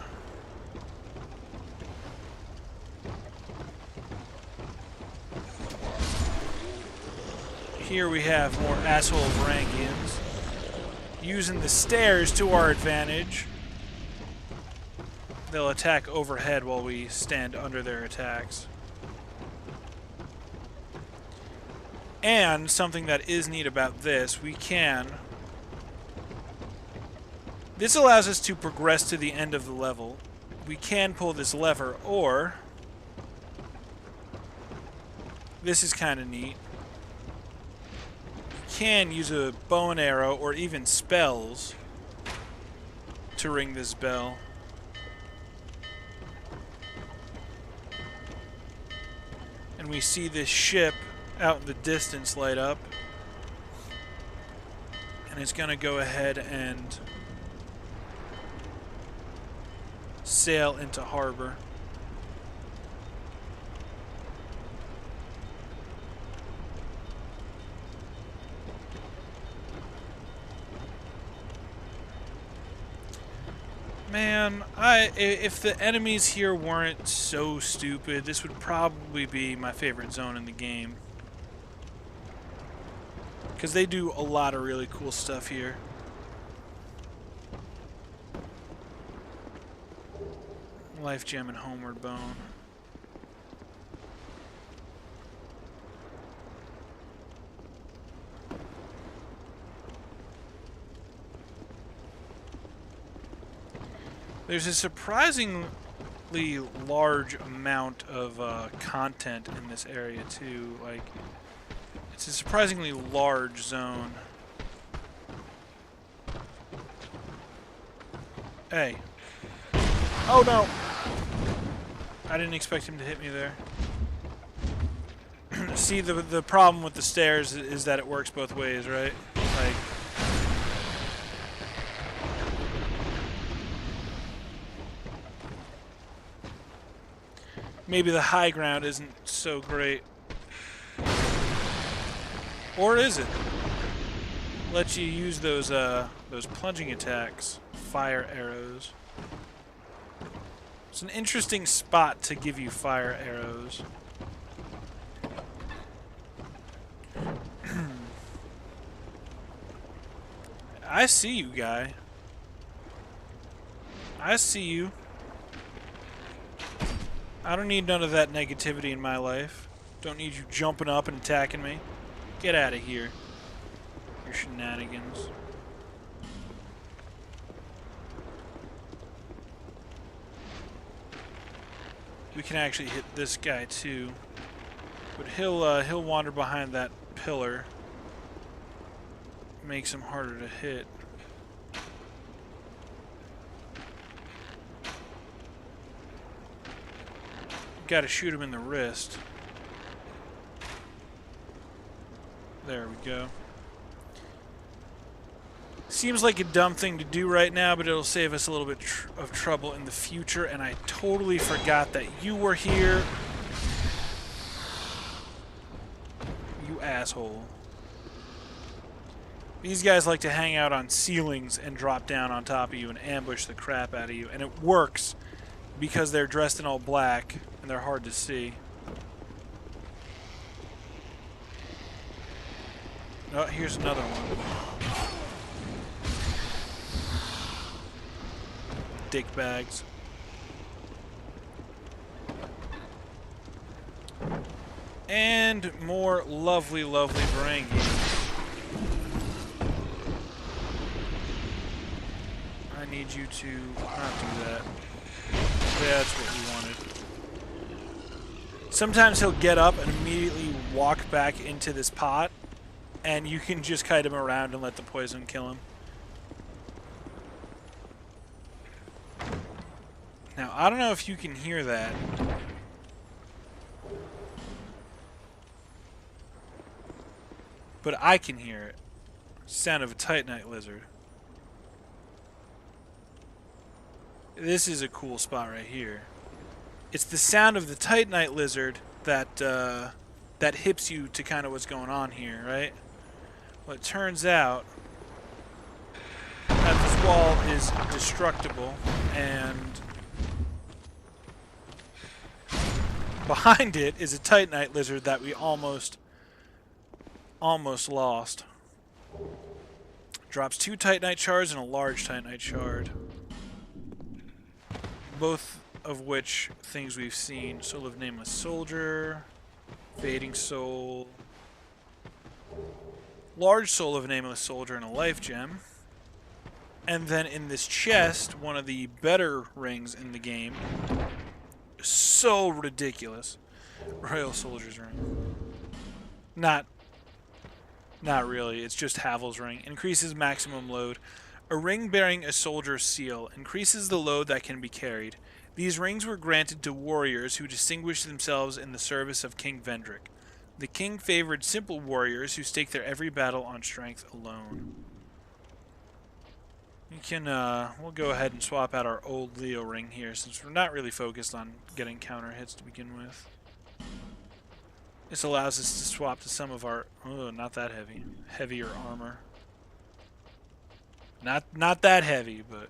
Here we have more asshole Varangians using the stairs to our advantage. They'll attack overhead while we stand under their attacks. And something that is neat about this, this allows us to progress to the end of the level. We can pull this lever, or this is kind of neat. You can use a bow and arrow or even spells to ring this bell. And we see this ship out in the distance light up. And it's going to go ahead and sail into harbor. Man, if the enemies here weren't so stupid, this would probably be my favorite zone in the game. Because they do a lot of really cool stuff here. Life Gem and Homeward Bone. There's a surprisingly large amount of content in this area too. Like, it's a surprisingly large zone. Hey. Oh no! I didn't expect him to hit me there. See, the problem with the stairs is that it works both ways, right? Like, maybe the high ground isn't so great. Or is it? Let you use those plunging attacks, fire arrows. It's an interesting spot to give you fire arrows. I see you, guy. I see you. I don't need none of that negativity in my life. Don't need you jumping up and attacking me. Get out of here. Your shenanigans. We can actually hit this guy too. But he'll wander behind that pillar. Makes him harder to hit. Gotta shoot him in the wrist. There we go. Seems like a dumb thing to do right now, but it'll save us a little bit of trouble in the future, and I totally forgot that you were here. You asshole. These guys like to hang out on ceilings and drop down on top of you and ambush the crap out of you, and it works because they're dressed in all black and they're hard to see. Oh, here's another one. Dick bags. And more lovely, lovely Varangians. I need you to not do that. That's what we wanted. Sometimes he'll get up and immediately walk back into this pot, and you can just kite him around and let the poison kill him. Now, I don't know if you can hear that. But I can hear it. Sound of a Titanite lizard. This is a cool spot right here. It's the sound of the Titanite lizard that that hips you to kind of what's going on here, right? Well, it turns out that this wall is destructible, and behind it is a Titanite lizard that we almost lost. Drops 2 Titanite shards and a large Titanite shard. Both of which things we've seen. Soul of Nameless Soldier, Fading Soul, large Soul of Nameless Soldier, and a Life Gem. And then in this chest, one of the better rings in the game. So ridiculous. Royal Soldier's Ring. Not really, it's just Havel's Ring. Increases maximum load. A ring bearing a soldier's seal. Increases the load that can be carried. These rings were granted to warriors who distinguished themselves in the service of King Vendrick. The king favored simple warriors who staked their every battle on strength alone. We can, we'll go ahead and swap out our old Leo ring here, since we're not really focused on getting counter hits to begin with. This allows us to swap to some of our, oh, not that heavy, heavier armor. Not that heavy, but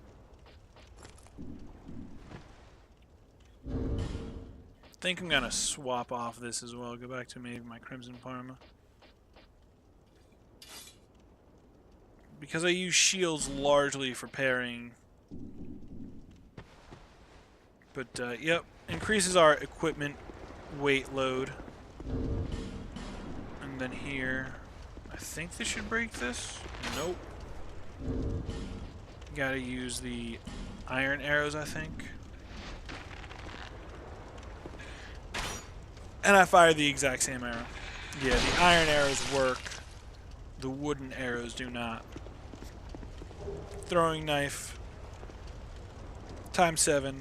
I think I'm gonna swap off this as well. Go back to maybe my Crimson Parma. Because I use shields largely for parrying. But, yep, increases our equipment weight load. And then here, I think this should break this. Nope. Gotta use the iron arrows, I think. And I fired the exact same arrow. Yeah, the iron arrows work. The wooden arrows do not. Throwing knife. ×7.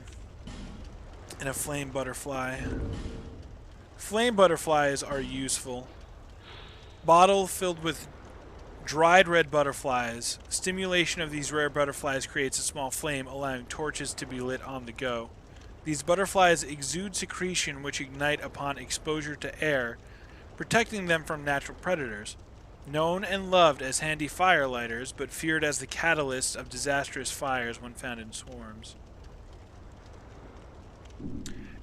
And a flame butterfly. Flame butterflies are useful. Bottle filled with dried red butterflies. Stimulation of these rare butterflies creates a small flame, allowing torches to be lit on the go. These butterflies exude secretion which ignite upon exposure to air, protecting them from natural predators. Known and loved as handy firelighters, but feared as the catalysts of disastrous fires when found in swarms.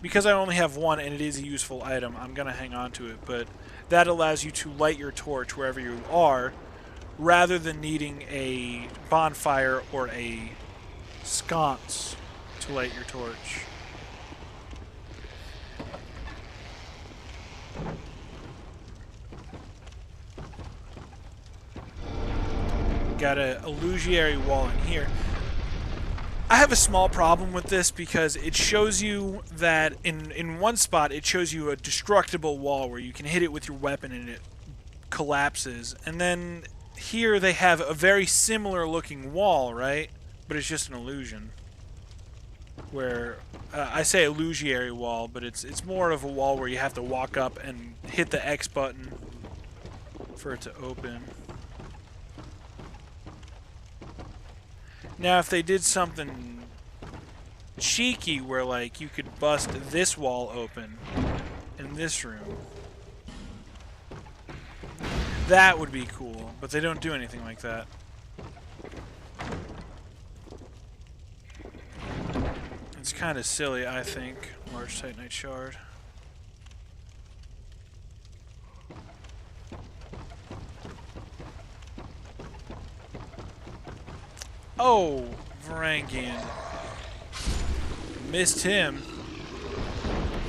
Because I only have one and it is a useful item, I'm going to hang on to it, but that allows you to light your torch wherever you are, rather than needing a bonfire or a sconce to light your torch. Got a illusory wall in here. I have a small problem with this because it shows you that in one spot it shows you a destructible wall where you can hit it with your weapon and it collapses. And then here they have a very similar looking wall, right? But it's just an illusion. Where I say illusory wall, but it's more of a wall where you have to walk up and hit the X button for it to open. Now, if they did something cheeky where, like, you could bust this wall open in this room, that would be cool, but they don't do anything like that. It's kind of silly, I think. Large Titanite shard. Oh, Varangian. Missed him.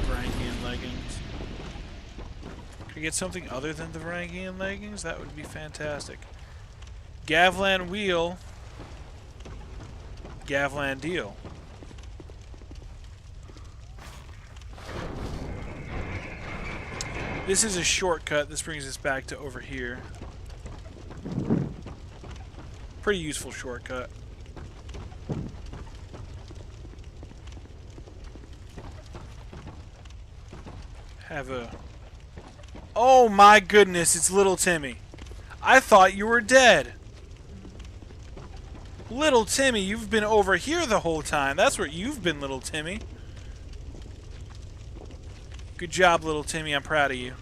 Varangian leggings. Could I get something other than the Varangian leggings? That would be fantastic. Gavlan wheel. Gavlan deal. This is a shortcut. This brings us back to over here. Pretty useful shortcut. Have a... Oh my goodness, it's Little Timmy. I thought you were dead. Little Timmy, you've been over here the whole time. That's where you've been, Little Timmy. Good job, Little Timmy. I'm proud of you.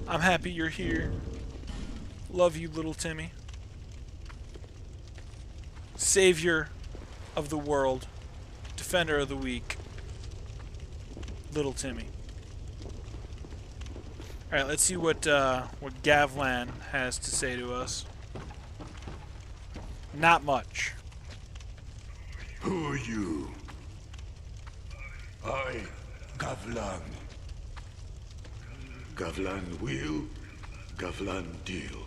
I'm happy you're here. Love you, little Timmy. Savior of the world. Defender of the weak. Little Timmy. Alright, let's see what Gavlan has to say to us. Not much. Who are you? I, Gavlan. Gavlan will, Gavlan deal.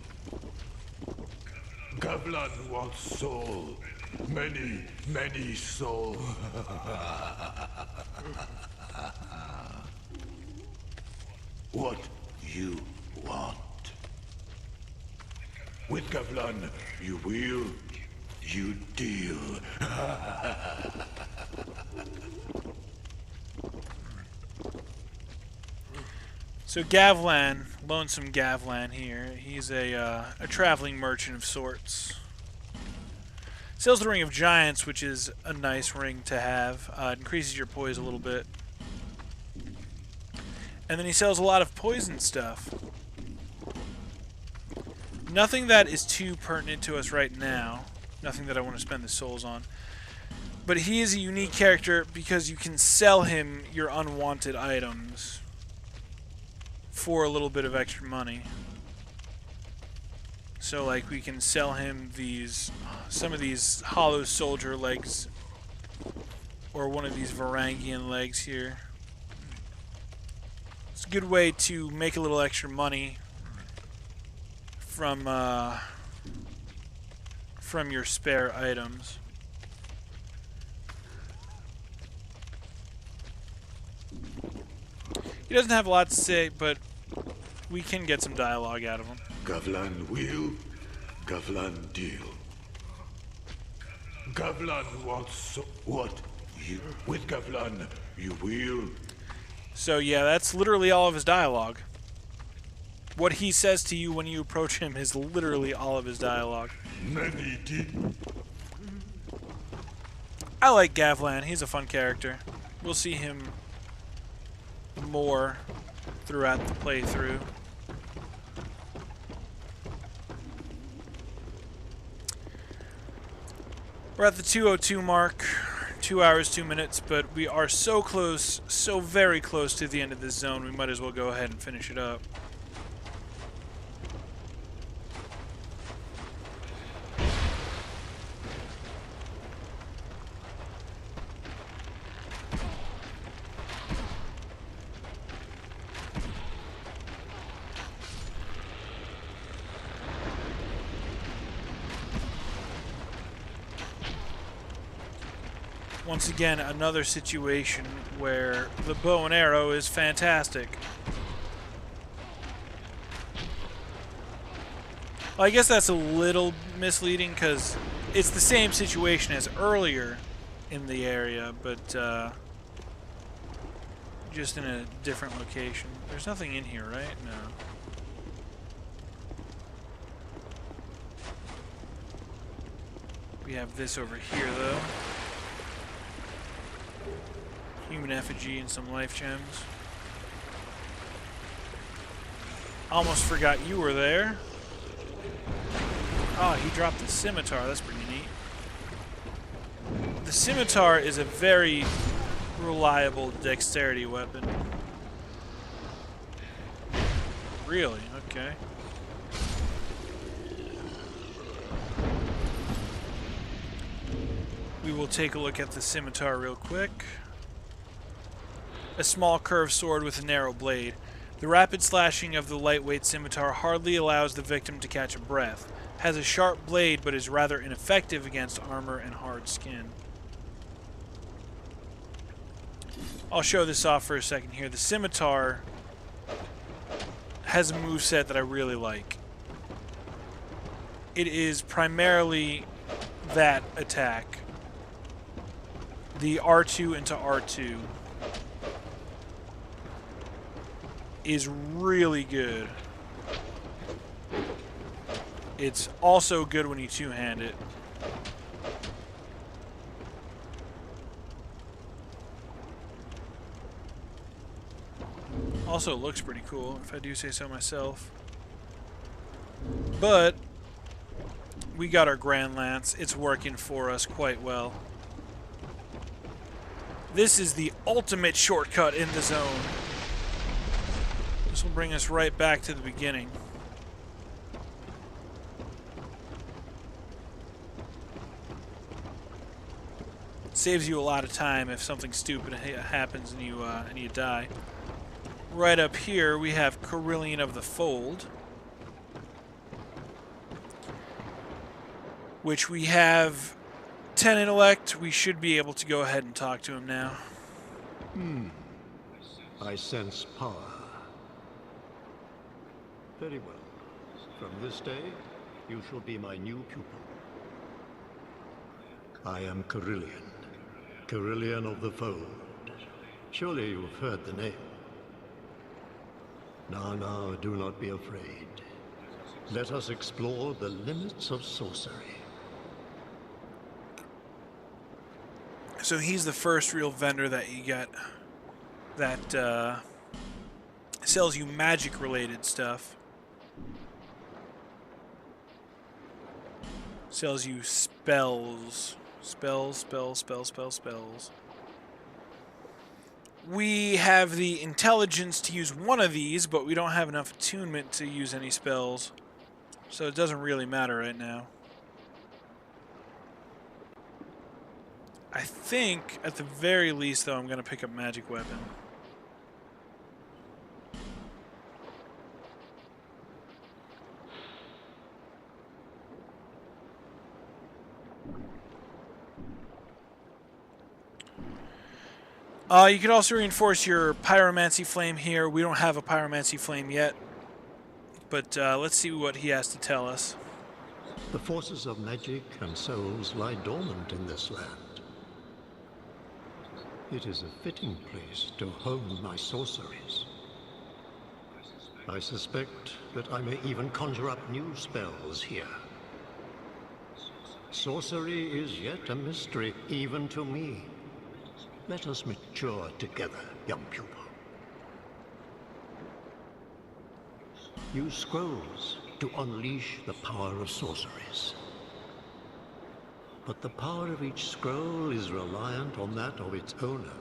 Gavlan wants soul. Many, many soul. What you want? With Gavlan, you will, you deal. So Gavlan, lonesome Gavlan here, he's a traveling merchant of sorts. Sells the Ring of Giants, which is a nice ring to have. It increases your poise a little bit. And then he sells a lot of poison stuff. Nothing that is too pertinent to us right now. Nothing that I want to spend the souls on. But he is a unique character because you can sell him your unwanted items for a little bit of extra money. So like we can sell him some of these hollow soldier legs, or one of these Varangian legs here. It's a good way to make a little extra money from your spare items. He doesn't have a lot to say, but we can get some dialogue out of him. Gavlan will, Gavlan deal. Gavlan wants what you with Gavlan you will. So yeah, that's literally all of his dialogue. What he says to you when you approach him is literally all of his dialogue. Many deal. I like Gavlan. He's a fun character. We'll see him more throughout the playthrough. We're at the 2:02 mark, 2 hours, 2 minutes, but we are so close, so very close to the end of this zone, we might as well go ahead and finish it up. Once again, another situation where the bow and arrow is fantastic. Well, I guess that's a little misleading because it's the same situation as earlier in the area, but just in a different location. There's nothing in here, right? No. We have this over here, though. Human effigy and some life gems. Almost forgot you were there. Oh, he dropped the scimitar. That's pretty neat. The scimitar is a very reliable dexterity weapon. Really? Okay. We will take a look at the scimitar real quick. A small curved sword with a narrow blade. The rapid slashing of the lightweight scimitar hardly allows the victim to catch a breath. Has a sharp blade but is rather ineffective against armor and hard skin. I'll show this off for a second here. The scimitar has a moveset that I really like. It is primarily that attack. The R2 into R2 is really good. It's also good when you two-hand it. Also looks pretty cool, if I do say so myself. But we got our Grand Lance. It's working for us quite well. This is the ultimate shortcut in the zone. This will bring us right back to the beginning. Saves you a lot of time if something stupid happens and you die. Right up here we have Carillion of the Fold, which we have 10 intellect. We should be able to go ahead and talk to him now. I sense power. Very well. From this day, you shall be my new pupil. I am Carillion. Carillion of the Fold. Surely you've heard the name. Now, do not be afraid. Let us explore the limits of sorcery. So he's the first real vendor that you get that sells you magic-related stuff. Sells you spells. Spells. We have the intelligence to use one of these, but we don't have enough attunement to use any spells. So it doesn't really matter right now. I think, at the very least, though, I'm going to pick up Magic Weapon. You could also reinforce your Pyromancy Flame here. We don't have a Pyromancy Flame yet, but let's see what he has to tell us. The forces of magic and souls lie dormant in this land. It is a fitting place to hone my sorceries. I suspect that I may even conjure up new spells here. Sorcery is yet a mystery, even to me. Let us mature together, young pupil. Use scrolls to unleash the power of sorceries. But the power of each scroll is reliant on that of its owner.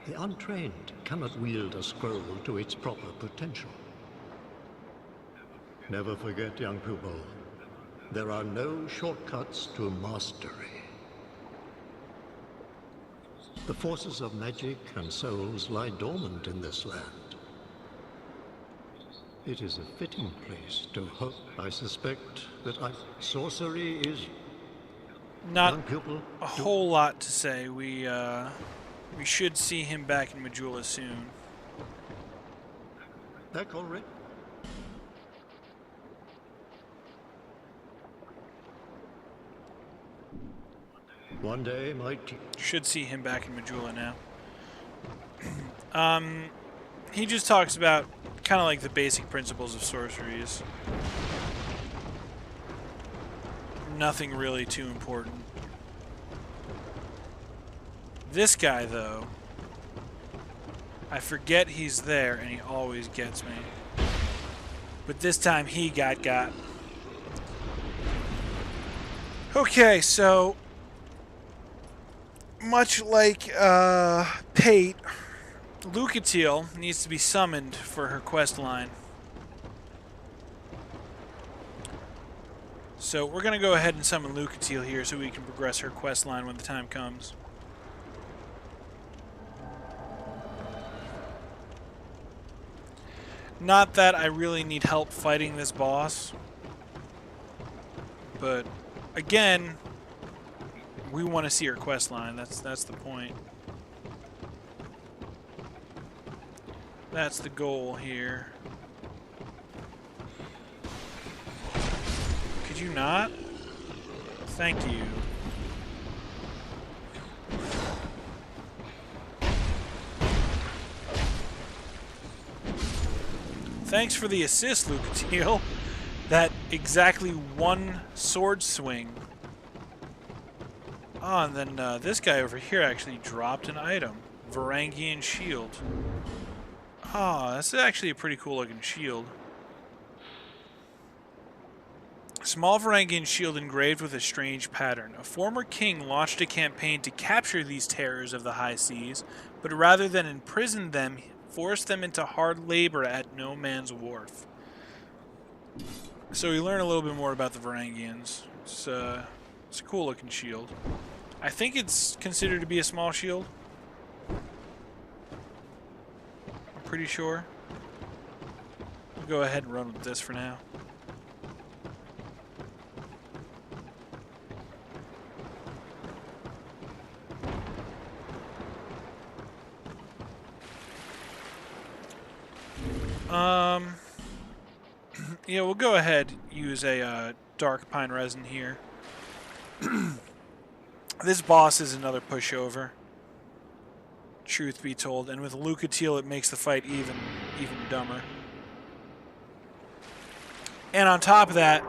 The untrained cannot wield a scroll to its proper potential. Never forget, young pupil, there are no shortcuts to mastery. The forces of magic and souls lie dormant in this land. It is a fitting place to hope. I suspect that sorcery is... Not young pupil, a whole lot to say. We should see him back in Majula soon. That correct? One day, my Should see him back in Majula now. He just talks about kind of like the basic principles of sorceries. Nothing really too important. This guy, though, I forget he's there, and he always gets me. But this time he got. Okay, so much like Pate, Lucatiel needs to be summoned for her quest line. So we're going to go ahead and summon Lucatiel here so we can progress her quest line when the time comes. Not that I really need help fighting this boss, but again, we want to see her quest line. That's the point. That's the goal here. Could you not? Thank you. Thanks for the assist, Lucatiel. That exactly one sword swing. Oh, and then this guy over here actually dropped an item. Varangian Shield. Oh, that's actually a pretty cool looking shield. Small Varangian shield engraved with a strange pattern. A former king launched a campaign to capture these terrors of the high seas, but rather than imprison them, forced them into hard labor at no man's wharf. So we learn a little bit more about the Varangians. It's a cool looking shield. I think it's considered to be a small shield. I'm pretty sure. We'll go ahead and run with this for now. Yeah, we'll go ahead use a dark pine resin here. This boss is another pushover, truth be told, and with Lucatiel it makes the fight even dumber. And on top of that,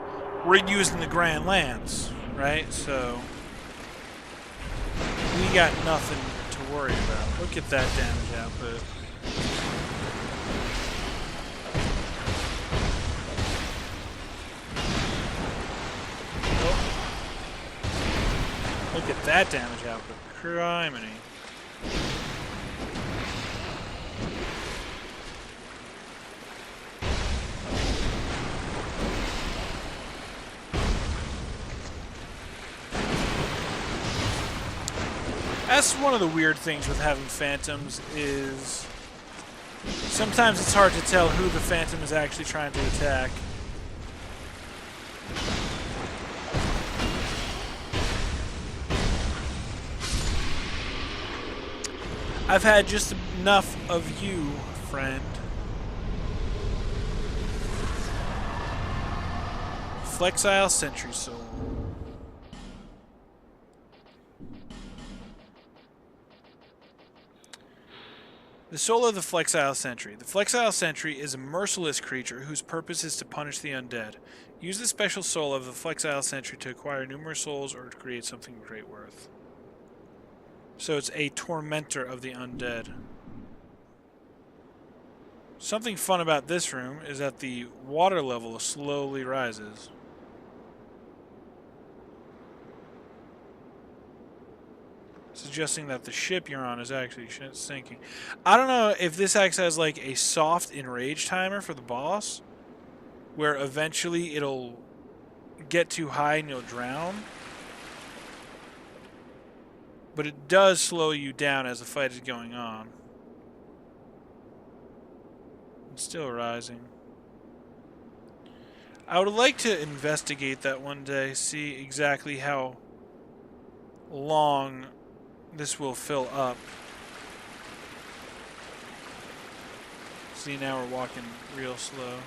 we're using the Grand Lance, right? So we got nothing to worry about. Look at that damage output. Look at that damage output. Criminy. That's one of the weird things with having phantoms is sometimes it's hard to tell who the phantom is actually trying to attack. I've had just enough of you, friend. Flexile Sentry Soul. The soul of the Flexile Sentry. The Flexile Sentry is a merciless creature whose purpose is to punish the undead. Use the special soul of the Flexile Sentry to acquire numerous souls or to create something of great worth. So it's a tormentor of the undead. Something fun about this room is that the water level slowly rises. Suggesting that the ship you're on is actually sinking. I don't know if this acts as like a soft enrage timer for the boss, where eventually it'll get too high and you'll drown. But it does slow you down as the fight is going on. It's still rising. I would like to investigate that one day, see exactly how long this will fill up. See, now we're walking real slow.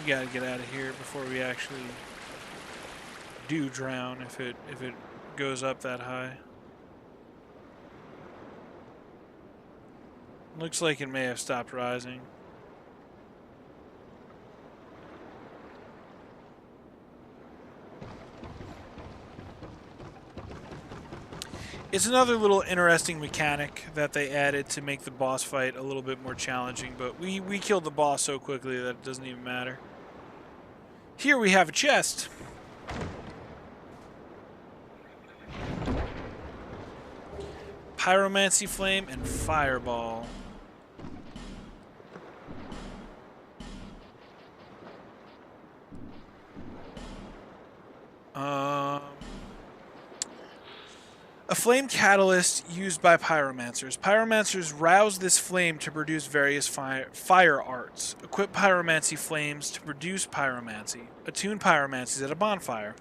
We gotta get out of here before we actually do drown if it goes up that high. Looks like it may have stopped rising. It's another little interesting mechanic that they added to make the boss fight a little bit more challenging, but we killed the boss so quickly that it doesn't even matter. Here we have a chest. Pyromancy Flame and Fireball. A flame catalyst used by pyromancers. Pyromancers rouse this flame to produce various fire arts. Equip pyromancy flames to produce pyromancy. Attune pyromancies at a bonfire.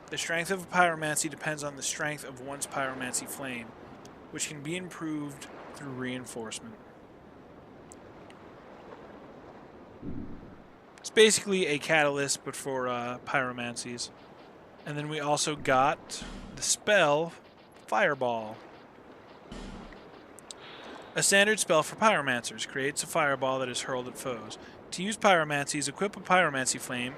The strength of a pyromancy depends on the strength of one's pyromancy flame, which can be improved through reinforcement. It's basically a catalyst, but for pyromancies. And then we also got the spell Fireball. A standard spell for pyromancers creates a fireball that is hurled at foes. To use pyromancies, equip a pyromancy flame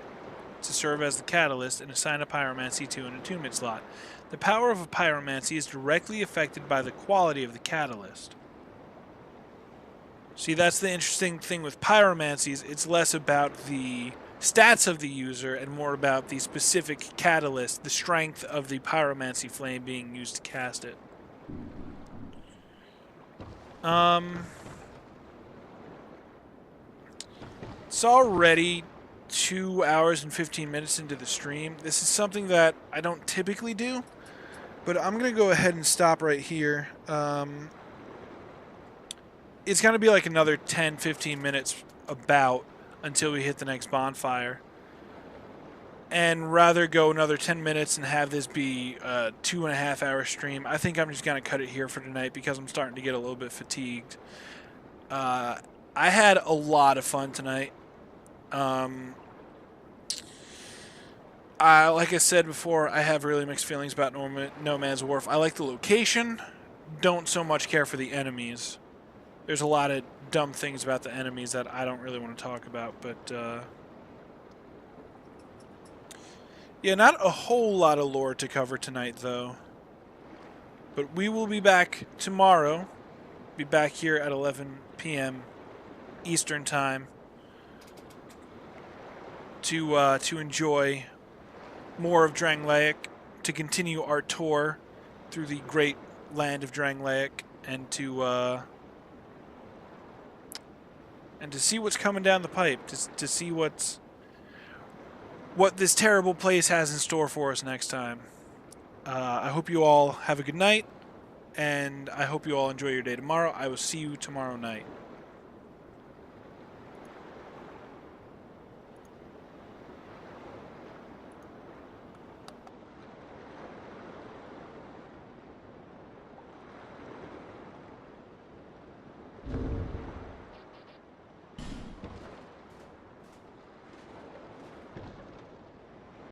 to serve as the catalyst and assign a pyromancy to an attunement slot. The power of a pyromancy is directly affected by the quality of the catalyst. See, that's the interesting thing with pyromancies. It's less about the stats of the user and more about the specific catalyst, the strength of the pyromancy flame being used to cast it. It's already 2 hours and 15 minutes into the stream. This is something that I don't typically do, but I'm going to go ahead and stop right here. It's going to be like another 10-15 minutes about until we hit the next bonfire. And rather go another 10 minutes and have this be a 2.5 hour stream, I think I'm just going to cut it here for tonight because I'm starting to get a little bit fatigued. I had a lot of fun tonight. Like I said before, I have really mixed feelings about No Man's Wharf. I like the location, don't so much care for the enemies. There's a lot of dumb things about the enemies that I don't really want to talk about, but yeah, not a whole lot of lore to cover tonight, though. But we will be back tomorrow. Be back here at 11 p.m. Eastern Time to enjoy more of Drangleic, to continue our tour through the great land of Drangleic, and to see what's coming down the pipe, to see what this terrible place has in store for us next time. I hope you all have a good night, and I hope you all enjoy your day tomorrow. I will see you tomorrow night.